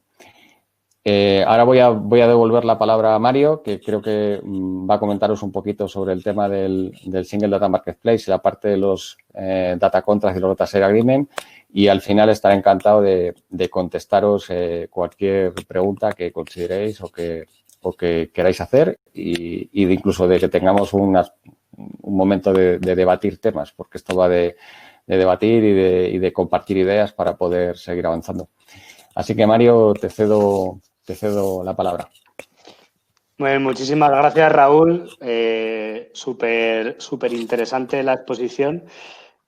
Ahora voy a devolver la palabra a Mario, que creo que va a comentaros un poquito sobre el tema del Single Data Marketplace y la parte de los Data Contracts y los Data Share Agreement. Y al final estaré encantado de contestaros cualquier pregunta que consideréis o que queráis hacer y incluso de que tengamos un momento de debatir temas, porque esto va de debatir y de compartir ideas para poder seguir avanzando. Así que, Mario, te cedo la palabra. Bueno, muchísimas gracias, Raúl. Súper interesante la exposición.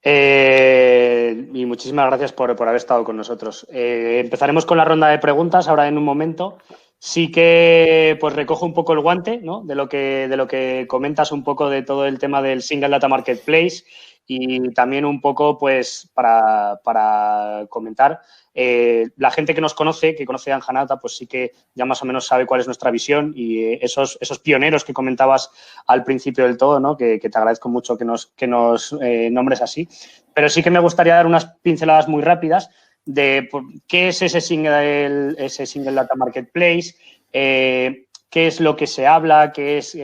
Y muchísimas gracias por haber estado con nosotros. Empezaremos con la ronda de preguntas ahora en un momento. Sí que pues recojo un poco el guante, ¿no? de lo que comentas un poco de todo el tema del Single Data Marketplace Y también un poco, pues, para comentar, la gente que nos conoce, que conoce a Anjanata, pues sí que ya más o menos sabe cuál es nuestra visión y esos pioneros que comentabas al principio del todo, ¿no? Que te agradezco mucho que nos nombres así. Pero sí que me gustaría dar unas pinceladas muy rápidas de qué es ese single data marketplace, qué es lo que se habla, qué es,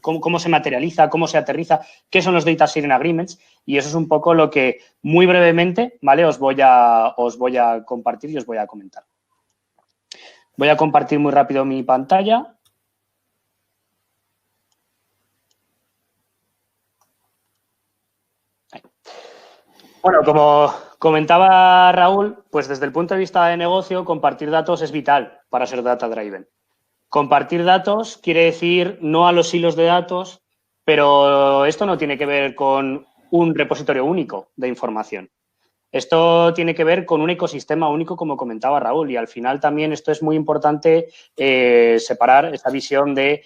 cómo se materializa, cómo se aterriza, qué son los data sharing agreements, y eso es un poco lo que muy brevemente, ¿vale? Os voy a compartir y os voy a comentar. Voy a compartir muy rápido mi pantalla. Bueno, como comentaba Raúl, pues desde el punto de vista de negocio, compartir datos es vital para ser data driven. Compartir datos quiere decir no a los hilos de datos, pero esto no tiene que ver con un repositorio único de información. Esto tiene que ver con un ecosistema único, como comentaba Raúl, y al final también esto es muy importante separar esta visión de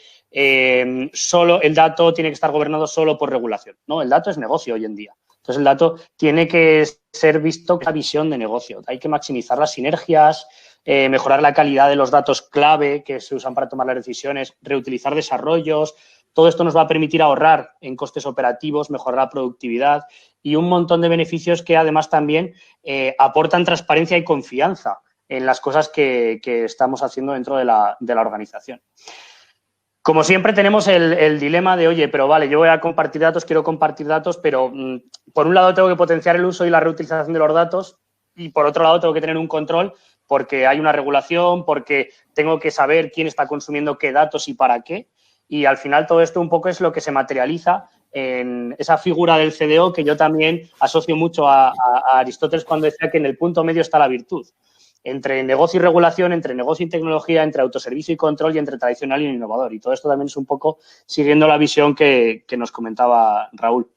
solo el dato tiene que estar gobernado solo por regulación. No, el dato es negocio hoy en día. Entonces, el dato tiene que ser visto con esa visión de negocio. Hay que maximizar las sinergias, mejorar la calidad de los datos clave que se usan para tomar las decisiones, reutilizar desarrollos. Todo esto nos va a permitir ahorrar en costes operativos, mejorar la productividad y un montón de beneficios que además también aportan transparencia y confianza en las cosas que estamos haciendo dentro de la organización. Como siempre tenemos el dilema de, oye, pero vale, yo voy a compartir datos, quiero compartir datos, pero por un lado tengo que potenciar el uso y la reutilización de los datos y por otro lado tengo que tener un control porque hay una regulación, porque tengo que saber quién está consumiendo qué datos y para qué. Y al final todo esto un poco es lo que se materializa en esa figura del CDO que yo también asocio mucho a Aristóteles cuando decía que en el punto medio está la virtud. Entre negocio y regulación, entre negocio y tecnología, entre autoservicio y control y entre tradicional y innovador. Y todo esto también es un poco siguiendo la visión que nos comentaba Raúl.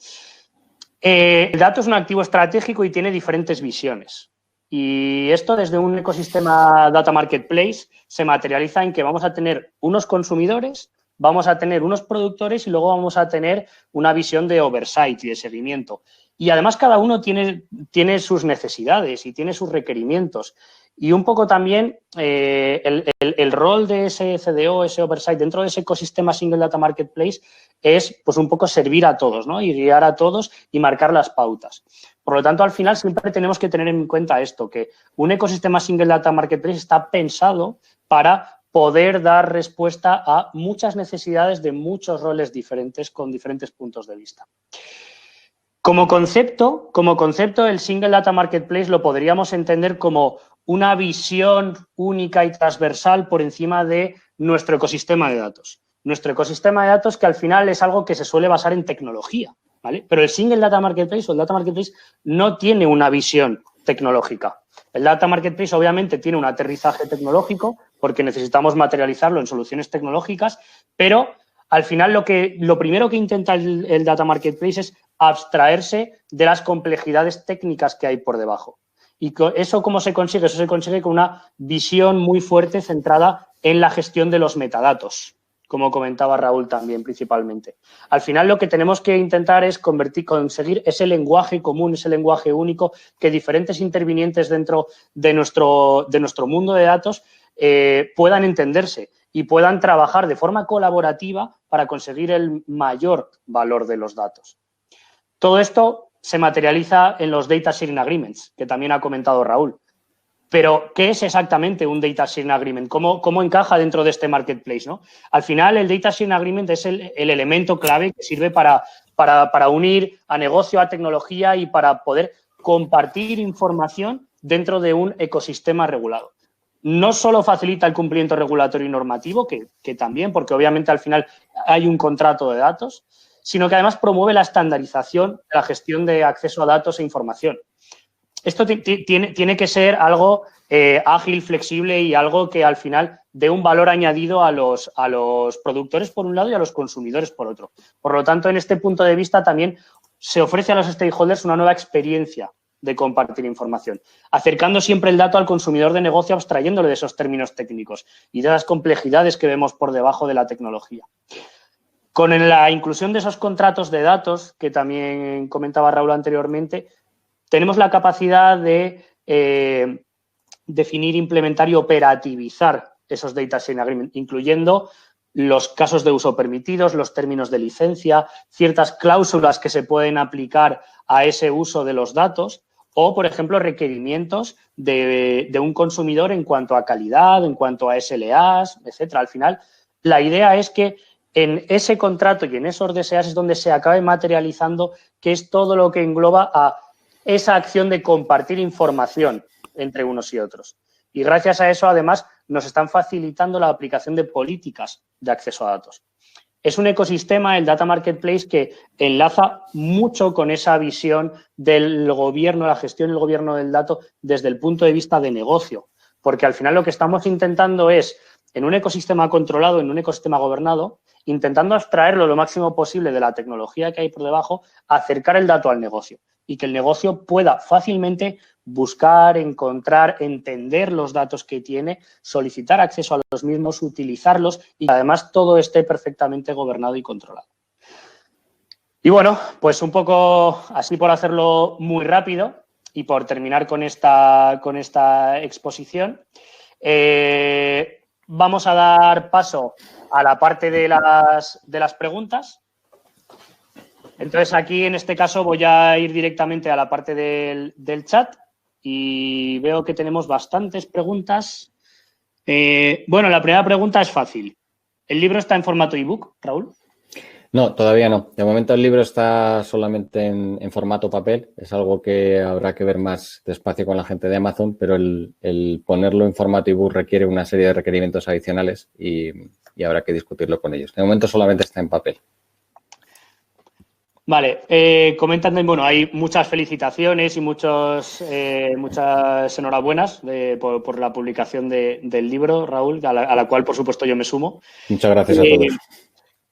El dato es un activo estratégico y tiene diferentes visiones. Y esto desde un ecosistema data marketplace se materializa en que vamos a tener unos consumidores, vamos a tener unos productores y luego vamos a tener una visión de oversight y de seguimiento. Y además cada uno tiene sus necesidades y tiene sus requerimientos. Y un poco también el rol de ese CDO, ese oversight dentro de ese ecosistema Single Data Marketplace es pues un poco servir a todos, ¿no? Y guiar a todos y marcar las pautas. Por lo tanto, al final siempre tenemos que tener en cuenta esto, que un ecosistema Single Data Marketplace está pensado para poder dar respuesta a muchas necesidades de muchos roles diferentes con diferentes puntos de vista. Como concepto, el Single Data Marketplace lo podríamos entender como una visión única y transversal por encima de nuestro ecosistema de datos. Nuestro ecosistema de datos que al final es algo que se suele basar en tecnología, ¿vale? Pero el Single Data Marketplace o el Data Marketplace no tiene una visión tecnológica. El Data Marketplace obviamente tiene un aterrizaje tecnológico porque necesitamos materializarlo en soluciones tecnológicas, pero al final lo primero que intenta el Data Marketplace es abstraerse de las complejidades técnicas que hay por debajo. ¿Y eso cómo se consigue? Eso se consigue con una visión muy fuerte centrada en la gestión de los metadatos, como comentaba Raúl también principalmente. Al final lo que tenemos que intentar es conseguir ese lenguaje común, ese lenguaje único que diferentes intervinientes dentro de nuestro mundo de datos puedan entenderse y puedan trabajar de forma colaborativa para conseguir el mayor valor de los datos. Todo esto se materializa en los Data Sharing Agreements, que también ha comentado Raúl. Pero, ¿qué es exactamente un Data Sharing Agreement? ¿Cómo encaja dentro de este marketplace, ¿no? Al final, el Data Sharing Agreement es el elemento clave que sirve para unir a negocio, a tecnología y para poder compartir información dentro de un ecosistema regulado. No solo facilita el cumplimiento regulatorio y normativo, que también, porque obviamente al final hay un contrato de datos, sino que además promueve la estandarización, la gestión de acceso a datos e información. Esto tiene que ser algo ágil, flexible y algo que al final dé un valor añadido a los productores por un lado y a los consumidores por otro. Por lo tanto, en este punto de vista también se ofrece a los stakeholders una nueva experiencia de compartir información, acercando siempre el dato al consumidor de negocio, abstrayéndole de esos términos técnicos y de las complejidades que vemos por debajo de la tecnología. Con la inclusión de esos contratos de datos, que también comentaba Raúl anteriormente, tenemos la capacidad de definir, implementar y operativizar esos Data Sharing Agreements, incluyendo los casos de uso permitidos, los términos de licencia, ciertas cláusulas que se pueden aplicar a ese uso de los datos o, por ejemplo, requerimientos de un consumidor en cuanto a calidad, en cuanto a SLAs, etcétera. Al final, la idea es que en ese contrato y en esos DSAs es donde se acabe materializando que es todo lo que engloba a esa acción de compartir información entre unos y otros. Y gracias a eso, además, nos están facilitando la aplicación de políticas de acceso a datos. Es un ecosistema, el Data Marketplace, que enlaza mucho con esa visión del gobierno, la gestión y el gobierno del dato desde el punto de vista de negocio. Porque al final lo que estamos intentando es, en un ecosistema controlado, en un ecosistema gobernado, intentando abstraerlo lo máximo posible de la tecnología que hay por debajo, acercar el dato al negocio y que el negocio pueda fácilmente buscar, encontrar, entender los datos que tiene, solicitar acceso a los mismos, utilizarlos y además todo esté perfectamente gobernado y controlado. Y bueno, pues un poco así por hacerlo muy rápido y por terminar con esta exposición, vamos a dar paso a la parte de las preguntas. Entonces, aquí en este caso voy a ir directamente a la parte del chat y veo que tenemos bastantes preguntas. Bueno, la primera pregunta es fácil. ¿El libro está en formato ebook, Raúl? No, todavía no. De momento el libro está solamente en formato papel. Es algo que habrá que ver más despacio con la gente de Amazon, pero el ponerlo en formato ebook requiere una serie de requerimientos adicionales y habrá que discutirlo con ellos. De momento solamente está en papel. Vale, comentan, bueno, hay muchas felicitaciones y muchas enhorabuenas por la publicación del libro, Raúl, a la cual, por supuesto, yo me sumo. Muchas gracias a todos.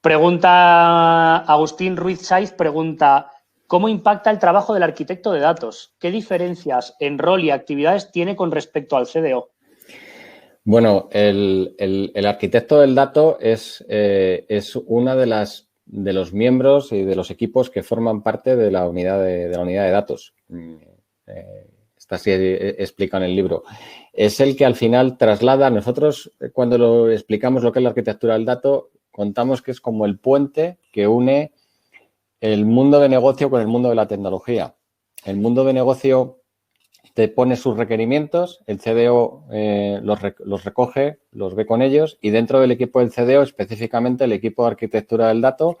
Pregunta Agustín Ruiz Saiz, pregunta, ¿cómo impacta el trabajo del arquitecto de datos? ¿Qué diferencias en rol y actividades tiene con respecto al CDO? Bueno, el arquitecto del dato es una de los miembros y de los equipos que forman parte de la unidad de datos. Está así explicado en el libro. Es el que al final traslada. Nosotros, cuando lo explicamos lo que es la arquitectura del dato, contamos que es como el puente que une el mundo de negocio con el mundo de la tecnología. El mundo de negocio te pone sus requerimientos, el CDO los recoge, los ve con ellos y dentro del equipo del CDO, específicamente el equipo de arquitectura del dato,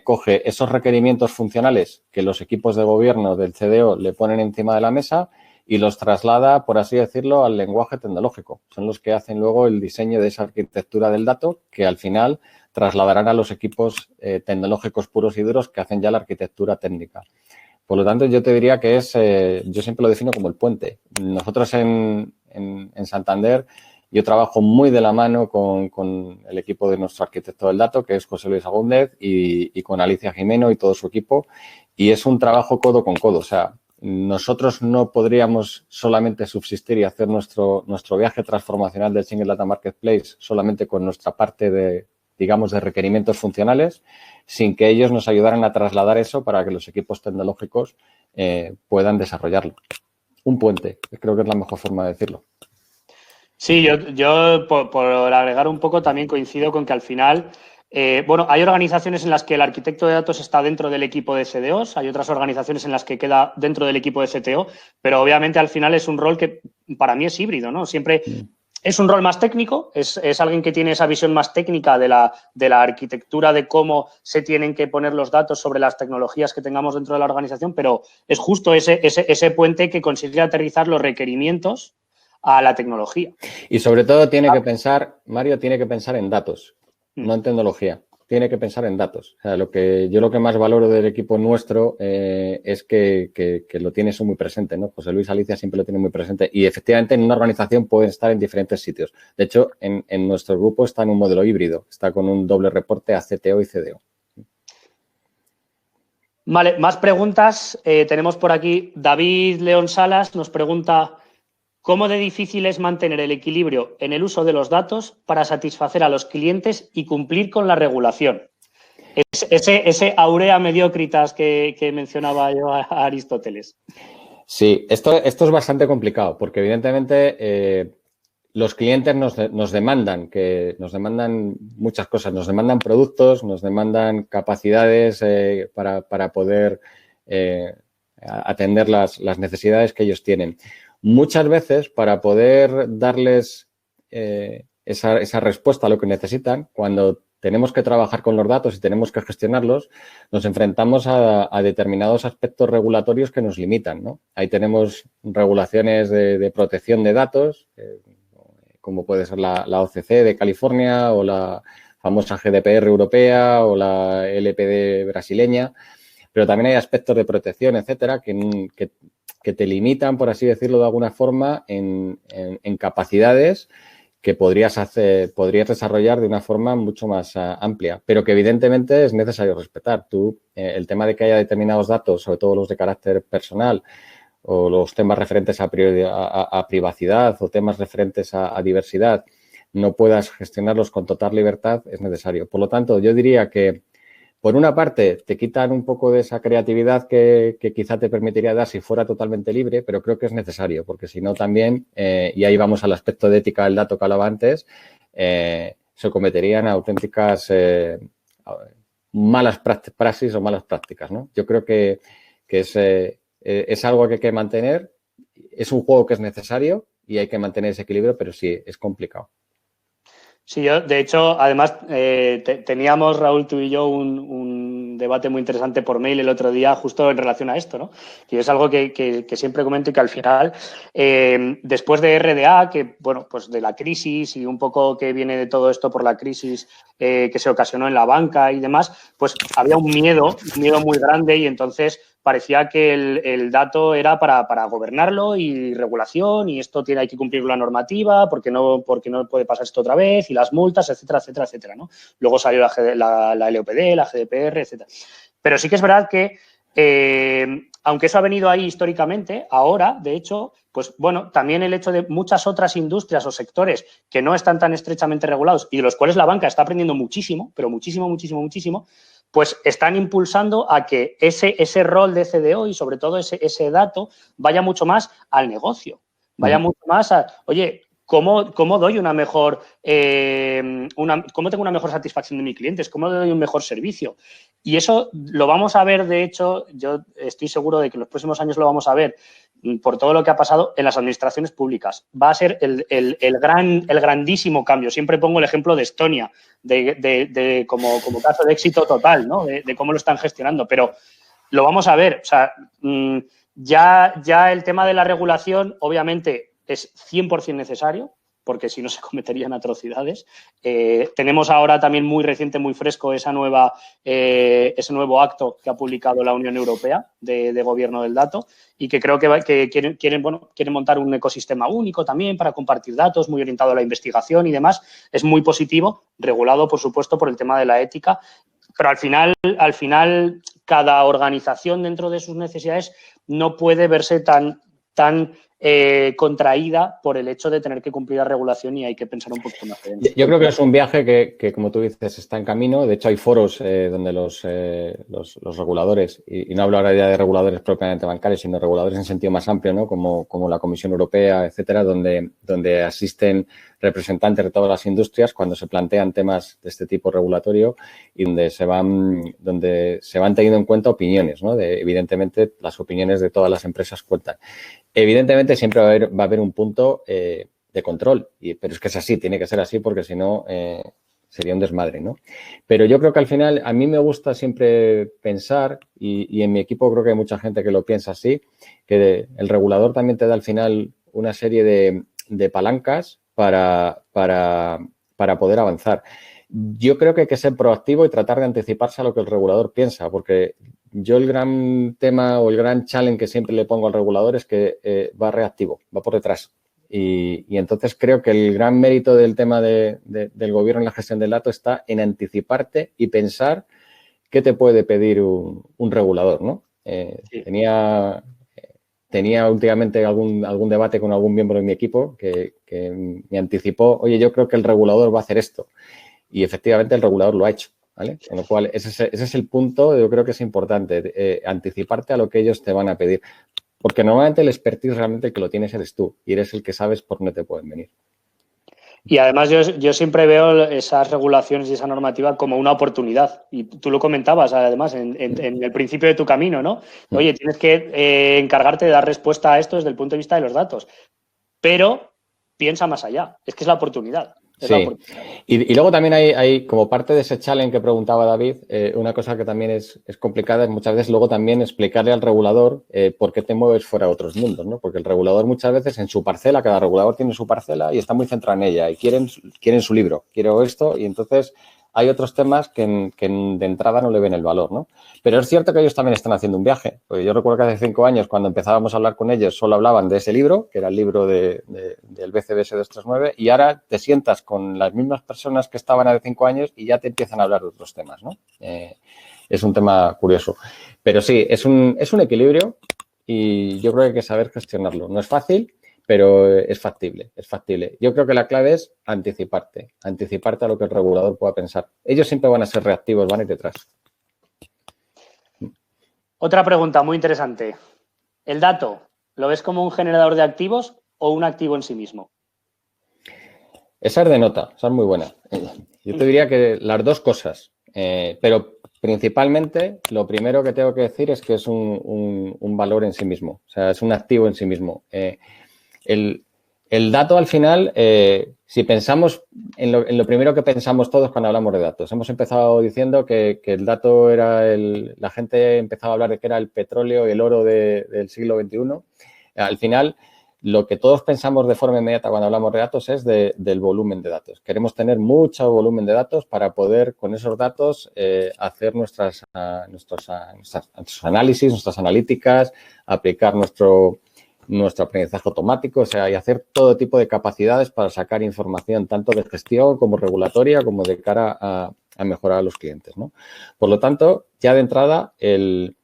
coge esos requerimientos funcionales que los equipos de gobierno del CDO le ponen encima de la mesa y los traslada, por así decirlo, al lenguaje tecnológico. Son los que hacen luego el diseño de esa arquitectura del dato que al final trasladarán a los equipos tecnológicos puros y duros que hacen ya la arquitectura técnica. Por lo tanto, yo te diría que yo siempre lo defino como el puente. Nosotros en Santander, yo trabajo muy de la mano con el equipo de nuestro arquitecto del dato, que es José Luis Agúndez, y con Alicia Jimeno y todo su equipo. Y es un trabajo codo con codo. O sea, nosotros no podríamos solamente subsistir y hacer nuestro viaje transformacional del Single Data Marketplace solamente con nuestra parte de requerimientos funcionales, sin que ellos nos ayudaran a trasladar eso para que los equipos tecnológicos puedan desarrollarlo. Un puente, creo que es la mejor forma de decirlo. Sí, yo por agregar un poco también coincido con que al final, hay organizaciones en las que el arquitecto de datos está dentro del equipo de CDOs, hay otras organizaciones en las que queda dentro del equipo de CTO, pero obviamente al final es un rol que para mí es híbrido, ¿no? Siempre es un rol más técnico, es alguien que tiene esa visión más técnica de la arquitectura, de cómo se tienen que poner los datos sobre las tecnologías que tengamos dentro de la organización, pero es justo ese puente que consigue aterrizar los requerimientos a la tecnología. Y sobre todo Mario tiene que pensar en datos, no en tecnología. Tiene que pensar en datos. O sea, lo que más valoro del equipo nuestro es que lo tiene eso muy presente, ¿no? José Luis Alicia siempre lo tiene muy presente y efectivamente en una organización pueden estar en diferentes sitios. De hecho, en nuestro grupo está en un modelo híbrido, está con un doble reporte a CTO y CDO. Vale, más preguntas. Tenemos por aquí David León Salas nos pregunta ¿cómo de difícil es mantener el equilibrio en el uso de los datos para satisfacer a los clientes y cumplir con la regulación? ese aurea mediocritas que mencionaba yo a Aristóteles. Sí, esto es bastante complicado porque evidentemente los clientes nos demandan muchas cosas, nos demandan productos, nos demandan capacidades para poder atender las necesidades que ellos tienen. Muchas veces, para poder darles esa respuesta a lo que necesitan, cuando tenemos que trabajar con los datos y tenemos que gestionarlos, nos enfrentamos a determinados aspectos regulatorios que nos limitan, ¿no? Ahí tenemos regulaciones de protección de datos, como puede ser la OCC de California o la famosa GDPR europea o la LPD brasileña, pero también hay aspectos de protección, etcétera, que te limitan, por así decirlo de alguna forma, en capacidades que podrías desarrollar de una forma mucho más amplia, pero que evidentemente es necesario respetar. El tema de que haya determinados datos, sobre todo los de carácter personal, o los temas referentes a privacidad o temas referentes a diversidad, no puedas gestionarlos con total libertad, es necesario. Por lo tanto, yo diría que, por una parte, te quitan un poco de esa creatividad que quizá te permitiría dar si fuera totalmente libre, pero creo que es necesario, porque si no también, y ahí vamos al aspecto de ética del dato que hablaba antes, se cometerían auténticas malas praxis o malas prácticas, ¿no? Yo creo que es algo que hay que mantener, es un juego que es necesario y hay que mantener ese equilibrio, pero sí, es complicado. Sí, yo, de hecho, además, teníamos, Raúl, tú y yo, un debate muy interesante por mail el otro día justo en relación a esto, ¿no? Que es algo que siempre comento y que al final, después de RDA, que, bueno, pues de la crisis y un poco que viene de todo esto por la crisis que se ocasionó en la banca y demás, pues había un miedo muy grande y entonces parecía que el dato era para gobernarlo y regulación y esto hay que cumplir la normativa porque no puede pasar esto otra vez y las multas, etcétera, etcétera, etcétera, ¿no? Luego salió la LOPD, la GDPR, etcétera. Pero sí que es verdad que, aunque eso ha venido ahí históricamente, ahora, de hecho, pues bueno, también el hecho de muchas otras industrias o sectores que no están tan estrechamente regulados y de los cuales la banca está aprendiendo muchísimo, pero muchísimo, muchísimo, muchísimo, pues están impulsando a que ese rol de CDO y sobre todo ese dato vaya mucho más al negocio, vaya mucho más a, oye, ¿cómo doy una mejor, cómo tengo una mejor satisfacción de mis clientes? ¿Cómo doy un mejor servicio? Y eso lo vamos a ver, de hecho, yo estoy seguro de que en los próximos años lo vamos a ver por todo lo que ha pasado en las administraciones públicas. Va a ser el grandísimo cambio. Siempre pongo el ejemplo de Estonia, como caso de éxito total, ¿no? De cómo lo están gestionando. Pero lo vamos a ver. O sea, ya el tema de la regulación, obviamente, es 100% necesario, porque si no se cometerían atrocidades. Tenemos ahora también muy reciente, muy fresco, ese nuevo acto que ha publicado la Unión Europea de Gobierno del Dato y que creo que quieren montar un ecosistema único también para compartir datos, muy orientado a la investigación y demás. Es muy positivo, regulado, por supuesto, por el tema de la ética, pero al final cada organización dentro de sus necesidades no puede verse tan contraída por el hecho de tener que cumplir la regulación y hay que pensar un poquito más. Yo creo que es un viaje que, como tú dices, está en camino. De hecho, hay foros donde los reguladores, y no hablo ahora ya de reguladores propiamente bancarios, sino reguladores en sentido más amplio, ¿no? Como la Comisión Europea, etcétera, donde asisten representantes de todas las industrias cuando se plantean temas de este tipo regulatorio y donde se van teniendo en cuenta opiniones, ¿no? Evidentemente, las opiniones de todas las empresas cuentan. Evidentemente, siempre va a haber un punto de control, pero es que es así, tiene que ser así porque si no sería un desmadre, ¿no? Pero yo creo que al final a mí me gusta siempre pensar, y en mi equipo creo que hay mucha gente que lo piensa así, que el regulador también te da al final una serie de palancas para poder avanzar. Yo creo que hay que ser proactivo y tratar de anticiparse a lo que el regulador piensa, porque yo el gran tema o el gran challenge que siempre le pongo al regulador es que va reactivo, va por detrás. Y entonces creo que el gran mérito del tema del gobierno en la gestión del dato está en anticiparte y pensar qué te puede pedir un regulador, ¿no? Sí. Tenía últimamente algún debate con algún miembro de mi equipo que me anticipó, oye, yo creo que el regulador va a hacer esto. Y efectivamente el regulador lo ha hecho. ¿vale? Con lo cual, ese es el punto, yo creo que es importante, anticiparte a lo que ellos te van a pedir. Porque normalmente el expertise realmente el que lo tienes eres tú y eres el que sabes por dónde te pueden venir. Y además yo siempre veo esas regulaciones y esa normativa como una oportunidad. Y tú lo comentabas además en el principio de tu camino, ¿no? Oye, tienes que encargarte de dar respuesta a esto desde el punto de vista de los datos. Pero piensa más allá. Es que es la oportunidad. Sí, y luego también hay, como parte de ese challenge que preguntaba David, una cosa que también es complicada es muchas veces luego también explicarle al regulador por qué te mueves fuera de otros mundos, ¿no? Porque el regulador muchas veces en su parcela, cada regulador tiene su parcela y está muy centrado en ella y quieren su libro, quiero esto y entonces hay otros temas que de entrada no le ven el valor, ¿no? Pero es cierto que ellos también están haciendo un viaje. Porque yo recuerdo que hace 5 años, cuando empezábamos a hablar con ellos, solo hablaban de ese libro, que era el libro del BCBS 239, y ahora te sientas con las mismas personas que estaban hace 5 años y ya te empiezan a hablar de otros temas, ¿no? Es un tema curioso. Pero sí, es un equilibrio y yo creo que hay que saber gestionarlo. No es fácil, pero es factible, es factible. Yo creo que la clave es anticiparte a lo que el regulador pueda pensar. Ellos siempre van a ser reactivos, van a ir detrás. Otra pregunta muy interesante. ¿El dato lo ves como un generador de activos o un activo en sí mismo? Esa es de nota, esa es muy buena. Yo te diría que las dos cosas, pero principalmente lo primero que tengo que decir es que es un valor en sí mismo, o sea, es un activo en sí mismo. El dato al final, si pensamos en lo primero que pensamos todos cuando hablamos de datos, hemos empezado diciendo que el dato era la gente empezaba a hablar de que era el petróleo y el oro del siglo XXI. Al final, lo que todos pensamos de forma inmediata cuando hablamos de datos es del volumen de datos. Queremos tener mucho volumen de datos para poder, con esos datos, hacer nuestros análisis, nuestras analíticas, aplicar nuestro aprendizaje automático, o sea, y hacer todo tipo de capacidades para sacar información tanto de gestión como regulatoria como de cara a mejorar a los clientes, ¿no? Por lo tanto, ya de entrada, el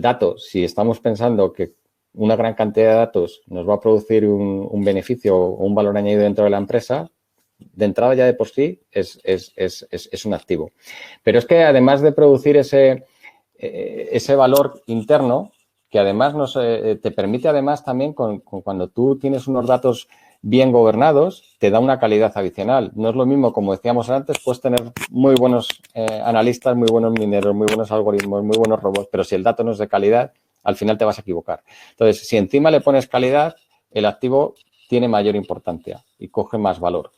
dato, si estamos pensando que una gran cantidad de datos nos va a producir un beneficio o un valor añadido dentro de la empresa, de entrada ya de por sí es un activo. Pero es que además de producir ese valor interno, que además te permite además también cuando tú tienes unos datos bien gobernados, te da una calidad adicional. No es lo mismo, como decíamos antes, puedes tener muy buenos analistas, muy buenos mineros, muy buenos algoritmos, muy buenos robots, pero si el dato no es de calidad, al final te vas a equivocar. Entonces, si encima le pones calidad, el activo tiene mayor importancia y coge más valor.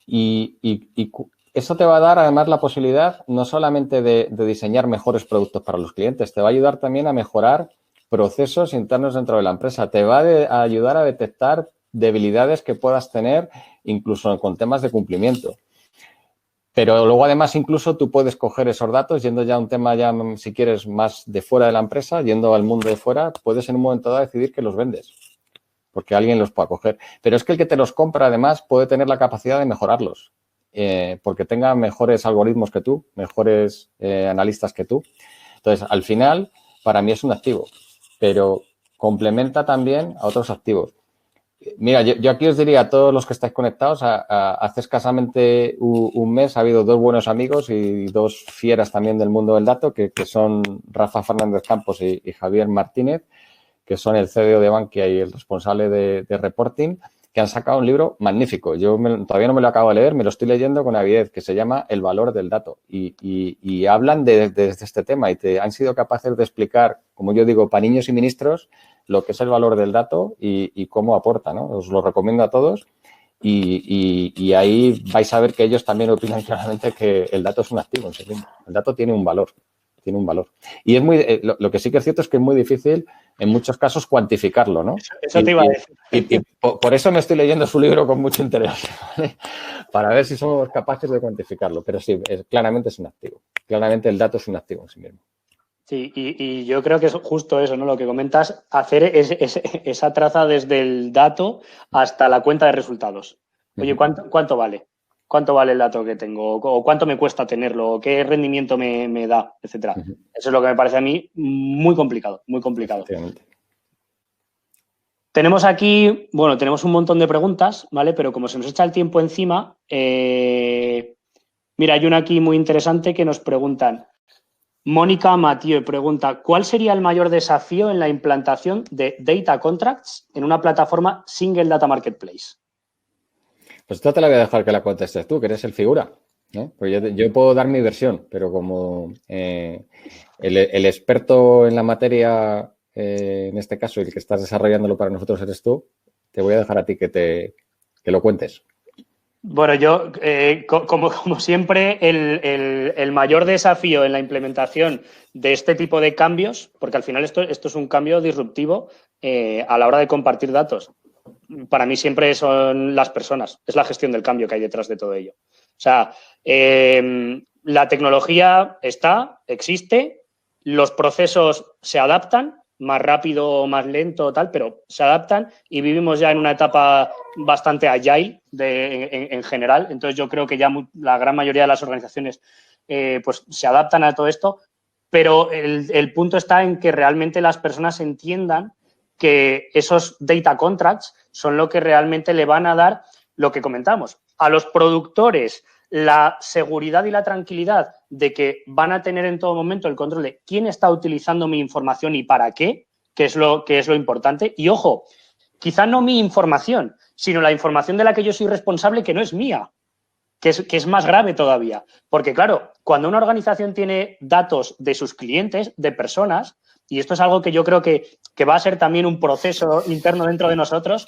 Y eso te va a dar además la posibilidad no solamente de diseñar mejores productos para los clientes, te va a ayudar también a mejorar procesos internos dentro de la empresa, te va a ayudar a detectar debilidades que puedas tener incluso con temas de cumplimiento. Pero luego, además, incluso tú puedes coger esos datos, yendo ya a un tema ya, si quieres, más de fuera de la empresa, yendo al mundo de fuera, puedes en un momento dado decidir que los vendes, porque alguien los pueda coger. Pero es que el que te los compra, además, puede tener la capacidad de mejorarlos, porque tenga mejores algoritmos que tú, mejores analistas que tú. Entonces, al final, para mí es un activo, pero complementa también a otros activos. Mira, yo aquí os diría a todos los que estáis conectados, hace escasamente un mes ha habido 2 buenos amigos y 2 fieras también del mundo del dato, que son Rafa Fernández Campos y Javier Martínez, que son el CDO de Bankia y el responsable de reporting, que han sacado un libro magnífico. Yo todavía no me lo acabo de leer, me lo estoy leyendo con avidez, que se llama El valor del dato. Y hablan de este tema y han sido capaces de explicar, como yo digo, para niños y ministros, lo que es el valor del dato y cómo aporta, ¿no? Os lo recomiendo a todos y ahí vais a ver que ellos también opinan claramente que el dato es un activo en sí mismo. El dato tiene un valor. Y es muy, lo que sí que es cierto es que es muy difícil en muchos casos cuantificarlo, ¿no? Eso te iba a decir. Y por eso me estoy leyendo su libro con mucho interés, ¿vale? Para ver si somos capaces de cuantificarlo. Pero sí, claramente es un activo. Claramente el dato es un activo en sí mismo. Sí, y yo creo que es justo eso, ¿no? Lo que comentas, hacer esa traza desde el dato hasta la cuenta de resultados. Oye, ¿cuánto vale? ¿Cuánto vale el dato que tengo? ¿O cuánto me cuesta tenerlo? ¿O qué rendimiento me da? Etcétera. Eso es lo que me parece a mí muy complicado, muy complicado. Tenemos aquí, tenemos un montón de preguntas, ¿vale? Pero como se nos echa el tiempo encima, Mira, hay una aquí muy interesante que nos preguntan. Mónica Mathieu pregunta, ¿cuál sería el mayor desafío en la implantación de data contracts en una plataforma Single Data Marketplace? Pues esta te la voy a dejar que la contestes tú, que eres el figura, ¿no? Pues yo puedo dar mi versión, pero como el experto en la materia, en este caso, y el que estás desarrollándolo para nosotros eres tú, te voy a dejar a ti que lo cuentes. Bueno, yo, como siempre, el mayor desafío en la implementación de este tipo de cambios, porque al final esto es un cambio disruptivo a la hora de compartir datos, para mí siempre son las personas, es la gestión del cambio que hay detrás de todo ello. O sea, la tecnología existe, los procesos se adaptan, más rápido o más lento, tal, pero se adaptan y vivimos ya en una etapa bastante agile en general. Entonces yo creo que ya la gran mayoría de las organizaciones pues se adaptan a todo esto, pero el punto está en que realmente las personas entiendan que esos data contracts son lo que realmente le van a dar lo que comentamos. A los productores la seguridad y la tranquilidad de que van a tener en todo momento el control de quién está utilizando mi información y para qué, que es lo importante. Y ojo, quizá no mi información, sino la información de la que yo soy responsable que no es mía, que es más grave todavía. Porque claro, cuando una organización tiene datos de sus clientes, de personas, y esto es algo que yo creo que va a ser también un proceso interno dentro de nosotros,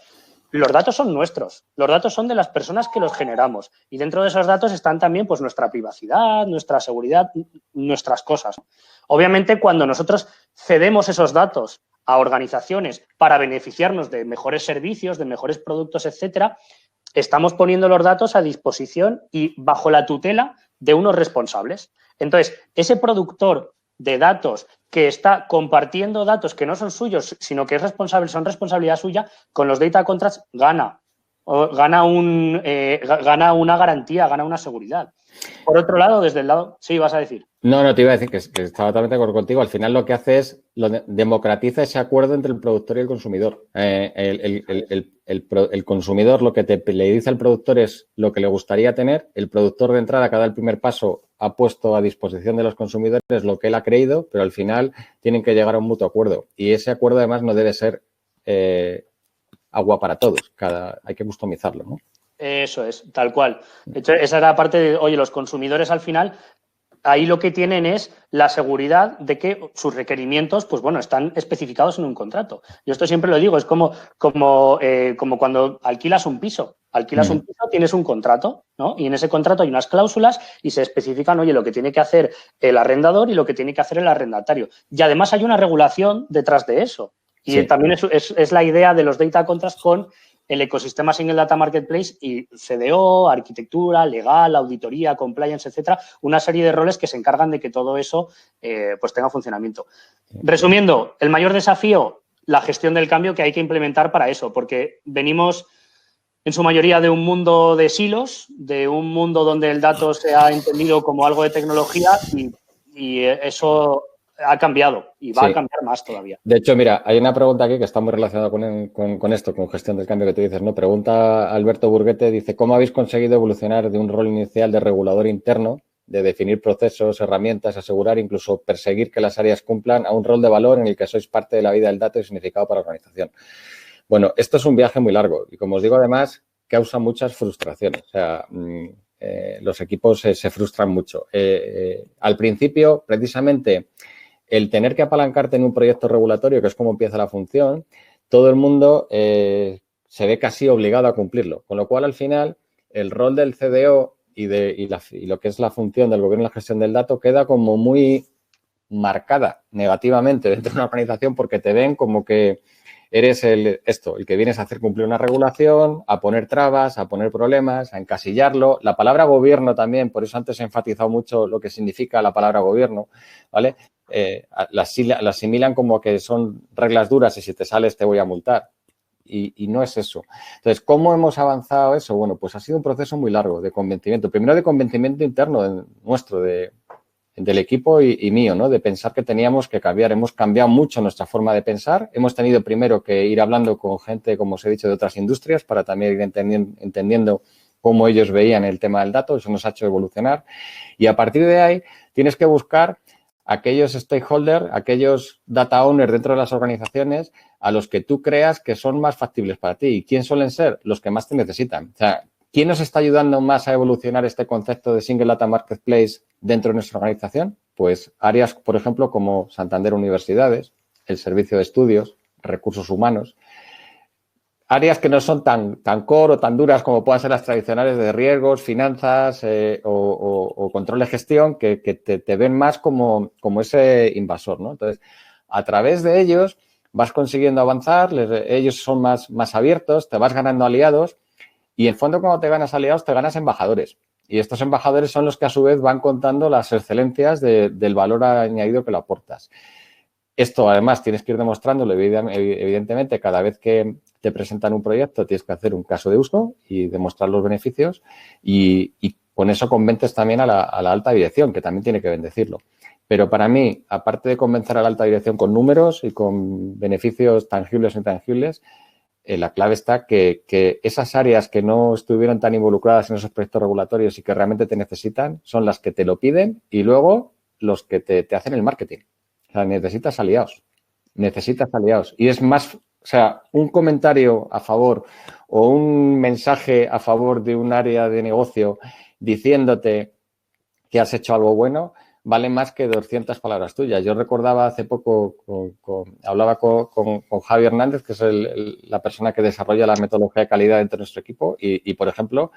los datos son nuestros, los datos son de las personas que los generamos y dentro de esos datos están también pues nuestra privacidad, nuestra seguridad, nuestras cosas. Obviamente cuando nosotros cedemos esos datos a organizaciones para beneficiarnos de mejores servicios, de mejores productos, etcétera, estamos poniendo los datos a disposición y bajo la tutela de unos responsables. Entonces, ese productor de datos que está compartiendo datos que no son suyos, sino que son responsabilidad suya, con los data contracts gana una garantía, gana una seguridad. Por otro lado, desde el lado... Sí, vas a decir. No, te iba a decir que estaba totalmente de acuerdo contigo. Al final lo que hace es democratiza ese acuerdo entre el productor y el consumidor. El consumidor lo que le dice al productor es lo que le gustaría tener. El productor de entrada, cada el primer paso, ha puesto a disposición de los consumidores lo que él ha creído, pero al final tienen que llegar a un mutuo acuerdo. Y ese acuerdo además no debe ser agua para todos. Hay que customizarlo, ¿no? Eso es, tal cual. De hecho, esa era la parte de, oye, los consumidores al final, ahí lo que tienen es la seguridad de que sus requerimientos, pues bueno, están especificados en un contrato. Yo esto siempre lo digo, es como cuando alquilas un piso. Alquilas un piso, tienes un contrato, ¿no? Y en ese contrato hay unas cláusulas y se especifican, oye, lo que tiene que hacer el arrendador y lo que tiene que hacer el arrendatario. Y además hay una regulación detrás de eso. Y sí, también es la idea de los data contracts con el ecosistema Single Data Marketplace y CDO, arquitectura, legal, auditoría, compliance, etcétera, una serie de roles que se encargan de que todo eso pues tenga funcionamiento. Resumiendo, el mayor desafío, la gestión del cambio que hay que implementar para eso, porque venimos en su mayoría de un mundo de silos, de un mundo donde el dato se ha entendido como algo de tecnología y eso ha cambiado y va a cambiar más todavía. De hecho, mira, hay una pregunta aquí que está muy relacionada con esto, con gestión del cambio que tú dices, ¿no? Pregunta Alberto Burguete, dice, ¿cómo habéis conseguido evolucionar de un rol inicial de regulador interno, de definir procesos, herramientas, asegurar, incluso perseguir que las áreas cumplan, a un rol de valor en el que sois parte de la vida del dato y significado para la organización? Bueno, esto es un viaje muy largo y, como os digo, además, causa muchas frustraciones. O sea, los equipos se frustran mucho. Al principio, precisamente, el tener que apalancarte en un proyecto regulatorio, que es como empieza la función, todo el mundo se ve casi obligado a cumplirlo. Con lo cual, al final, el rol del CDO y lo que es la función del gobierno en la gestión del dato queda como muy marcada negativamente dentro de una organización porque te ven como que eres el que vienes a hacer cumplir una regulación, a poner trabas, a poner problemas, a encasillarlo. La palabra gobierno también, por eso antes he enfatizado mucho lo que significa la palabra gobierno, ¿vale? La asimilan como que son reglas duras y si te sales te voy a multar. Y no es eso. Entonces, ¿cómo hemos avanzado eso? Bueno, pues ha sido un proceso muy largo de convencimiento. Primero de convencimiento interno nuestro, del equipo y mío, ¿no? De pensar que teníamos que cambiar. Hemos cambiado mucho nuestra forma de pensar. Hemos tenido primero que ir hablando con gente, como os he dicho, de otras industrias para también ir entendiendo cómo ellos veían el tema del dato, eso nos ha hecho evolucionar. Y a partir de ahí tienes que buscar aquellos stakeholders, aquellos data owners dentro de las organizaciones a los que tú creas que son más factibles para ti. ¿Y quién suelen ser? Los que más te necesitan. O sea, ¿quién nos está ayudando más a evolucionar este concepto de Single Data Marketplace dentro de nuestra organización? Pues áreas, por ejemplo, como Santander Universidades, el Servicio de Estudios, Recursos Humanos. Áreas que no son tan core o tan duras como puedan ser las tradicionales de riesgos, finanzas o control de gestión, que te ven más como ese invasor, ¿no? Entonces, a través de ellos vas consiguiendo avanzar, ellos son más abiertos, te vas ganando aliados y, en fondo, cuando te ganas aliados, te ganas embajadores. Y estos embajadores son los que, a su vez, van contando las excelencias del valor añadido que le aportas. Esto, además, tienes que ir demostrándolo, evidentemente, cada vez que te presentan un proyecto, tienes que hacer un caso de uso y demostrar los beneficios y con eso convences también a la alta dirección, que también tiene que bendecirlo. Pero para mí, aparte de convencer a la alta dirección con números y con beneficios tangibles o intangibles, la clave está que esas áreas que no estuvieron tan involucradas en esos proyectos regulatorios y que realmente te necesitan son las que te lo piden y luego los que te hacen el marketing. O sea, necesitas aliados. Y es más, o sea, un comentario a favor o un mensaje a favor de un área de negocio diciéndote que has hecho algo bueno, vale más que 200 palabras tuyas. Yo recordaba hace poco, hablaba con Javi Hernández, que es la persona que desarrolla la metodología de calidad dentro de nuestro equipo y por ejemplo,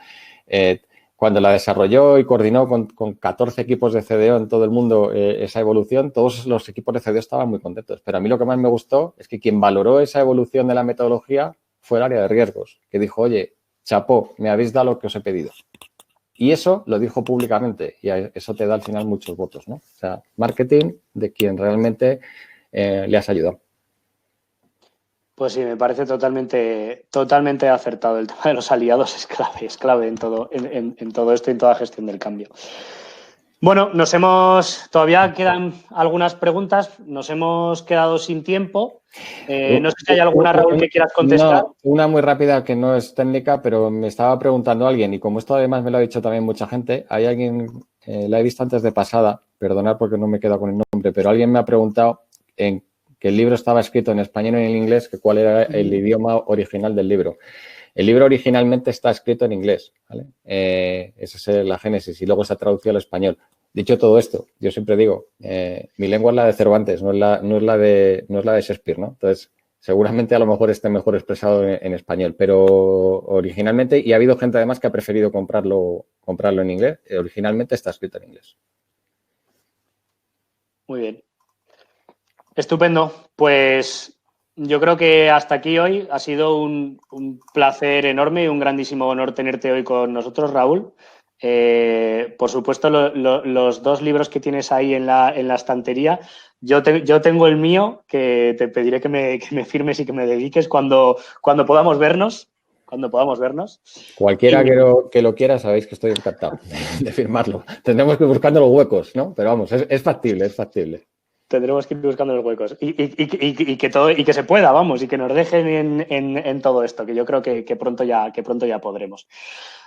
cuando la desarrolló y coordinó con 14 equipos de CDO en todo el mundo esa evolución, todos los equipos de CDO estaban muy contentos. Pero a mí lo que más me gustó es que quien valoró esa evolución de la metodología fue el área de riesgos, que dijo, oye, chapó, me habéis dado lo que os he pedido. Y eso lo dijo públicamente y eso te da al final muchos votos, ¿no? O sea, marketing de quien realmente le has ayudado. Pues sí, me parece totalmente acertado. El tema de los aliados es clave en todo esto y en toda gestión del cambio. Bueno, todavía quedan algunas preguntas, nos hemos quedado sin tiempo. No sé si hay alguna, Raúl, que quieras contestar. No, una muy rápida que no es técnica, pero me estaba preguntando alguien, y como esto además me lo ha dicho también mucha gente, hay alguien, la he visto antes de pasada, perdonad porque no me queda con el nombre, pero alguien me ha preguntado que el libro estaba escrito en español y en inglés, que cuál era el idioma original del libro. El libro originalmente está escrito en inglés, ¿vale? Esa es la génesis y luego se ha traducido al español. Dicho todo esto, yo siempre digo, mi lengua es la de Cervantes, no es la de Shakespeare, ¿no? Entonces, seguramente a lo mejor esté mejor expresado en español, pero originalmente, y ha habido gente además que ha preferido comprarlo en inglés, originalmente está escrito en inglés. Muy bien. Estupendo. Pues yo creo que hasta aquí hoy ha sido un placer enorme y un grandísimo honor tenerte hoy con nosotros, Raúl. Por supuesto, los dos libros que tienes ahí en la estantería, yo tengo el mío, que te pediré que me firmes y que me dediques cuando podamos vernos. Cualquiera que lo quiera, sabéis que estoy encantado de firmarlo. Tendremos que ir buscando los huecos, ¿no? Pero vamos, es factible. Tendremos que ir buscando los huecos y que se pueda, vamos, y que nos dejen en todo esto, que yo creo que pronto ya podremos.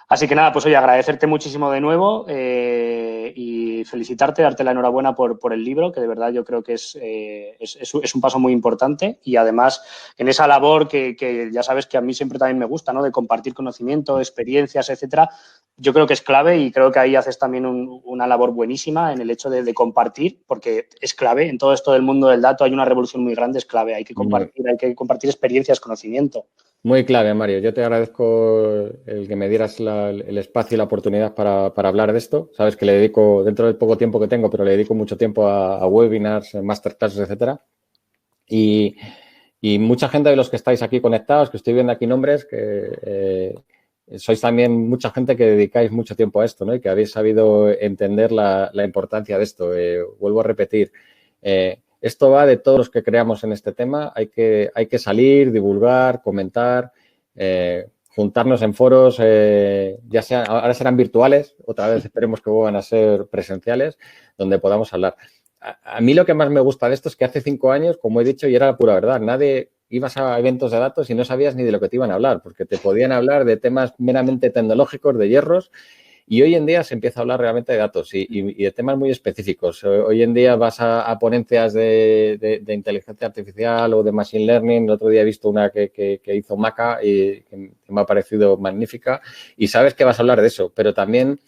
Así que nada, pues oye, agradecerte muchísimo de nuevo y felicitarte, darte la enhorabuena por el libro, que de verdad yo creo que es un paso muy importante y además en esa labor que ya sabes que a mí siempre también me gusta, ¿no? De compartir conocimiento, experiencias, etcétera. Yo creo que es clave y creo que ahí haces también una labor buenísima en el hecho de compartir, porque es clave. En todo esto del mundo del dato hay una revolución muy grande, es clave. Hay que compartir experiencias, conocimiento. Muy clave, Mario. Yo te agradezco el que me dieras el espacio y la oportunidad para hablar de esto. Sabes que le dedico, dentro del poco tiempo que tengo, pero le dedico mucho tiempo a webinars, masterclasses, etcétera. Y mucha gente de los que estáis aquí conectados, que estoy viendo aquí nombres, que sois también mucha gente que dedicáis mucho tiempo a esto, ¿no? Y que habéis sabido entender la importancia de esto. Vuelvo a repetir, esto va de todos los que creamos en este tema. Hay que salir, divulgar, comentar, juntarnos en foros, ya sea, ahora serán virtuales, otra vez esperemos que vuelvan a ser presenciales, donde podamos hablar. A mí lo que más me gusta de esto es que hace 5 años, como he dicho, y era la pura verdad, nadie ibas a eventos de datos y no sabías ni de lo que te iban a hablar, porque te podían hablar de temas meramente tecnológicos, de hierros, y hoy en día se empieza a hablar realmente de datos y de temas muy específicos. Hoy en día vas a ponencias de inteligencia artificial o de machine learning. El otro día he visto una que hizo Maca y que me ha parecido magnífica, y sabes que vas a hablar de eso, pero también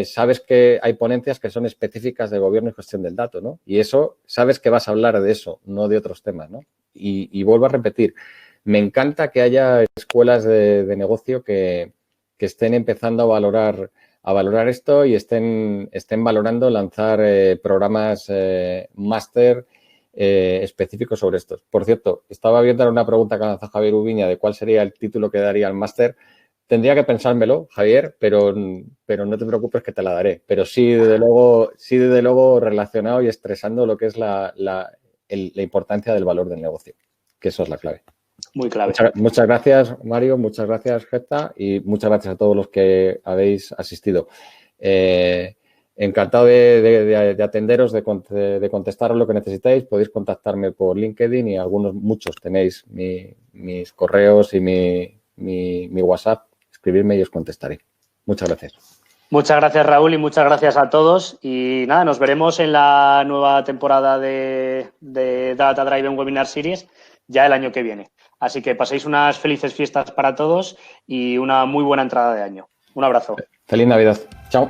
sabes que hay ponencias que son específicas de gobierno y gestión del dato, ¿no? Y eso, sabes que vas a hablar de eso, no de otros temas, ¿no? Y vuelvo a repetir, me encanta que haya escuelas de negocio que estén empezando a valorar esto y estén valorando lanzar programas máster específicos sobre estos. Por cierto, estaba viendo una pregunta que lanzó Javier Ubiña de cuál sería el título que daría al máster. Tendría que pensármelo, Javier, pero no te preocupes que te la daré. Pero sí, desde luego relacionado y estresando lo que es la importancia del valor del negocio, que eso es la clave. Muy clave. Muchas gracias, Mario, muchas gracias, Gesta, y muchas gracias a todos los que habéis asistido. Encantado de atenderos, de contestaros lo que necesitáis. Podéis contactarme por LinkedIn y muchos tenéis mis correos y mi WhatsApp. Escribirme y os contestaré. Muchas gracias. Muchas gracias, Raúl, y muchas gracias a todos. Y nada, nos veremos en la nueva temporada de Data Driven Webinar Series ya el año que viene. Así que paséis unas felices fiestas para todos y una muy buena entrada de año. Un abrazo. Feliz Navidad. Chao.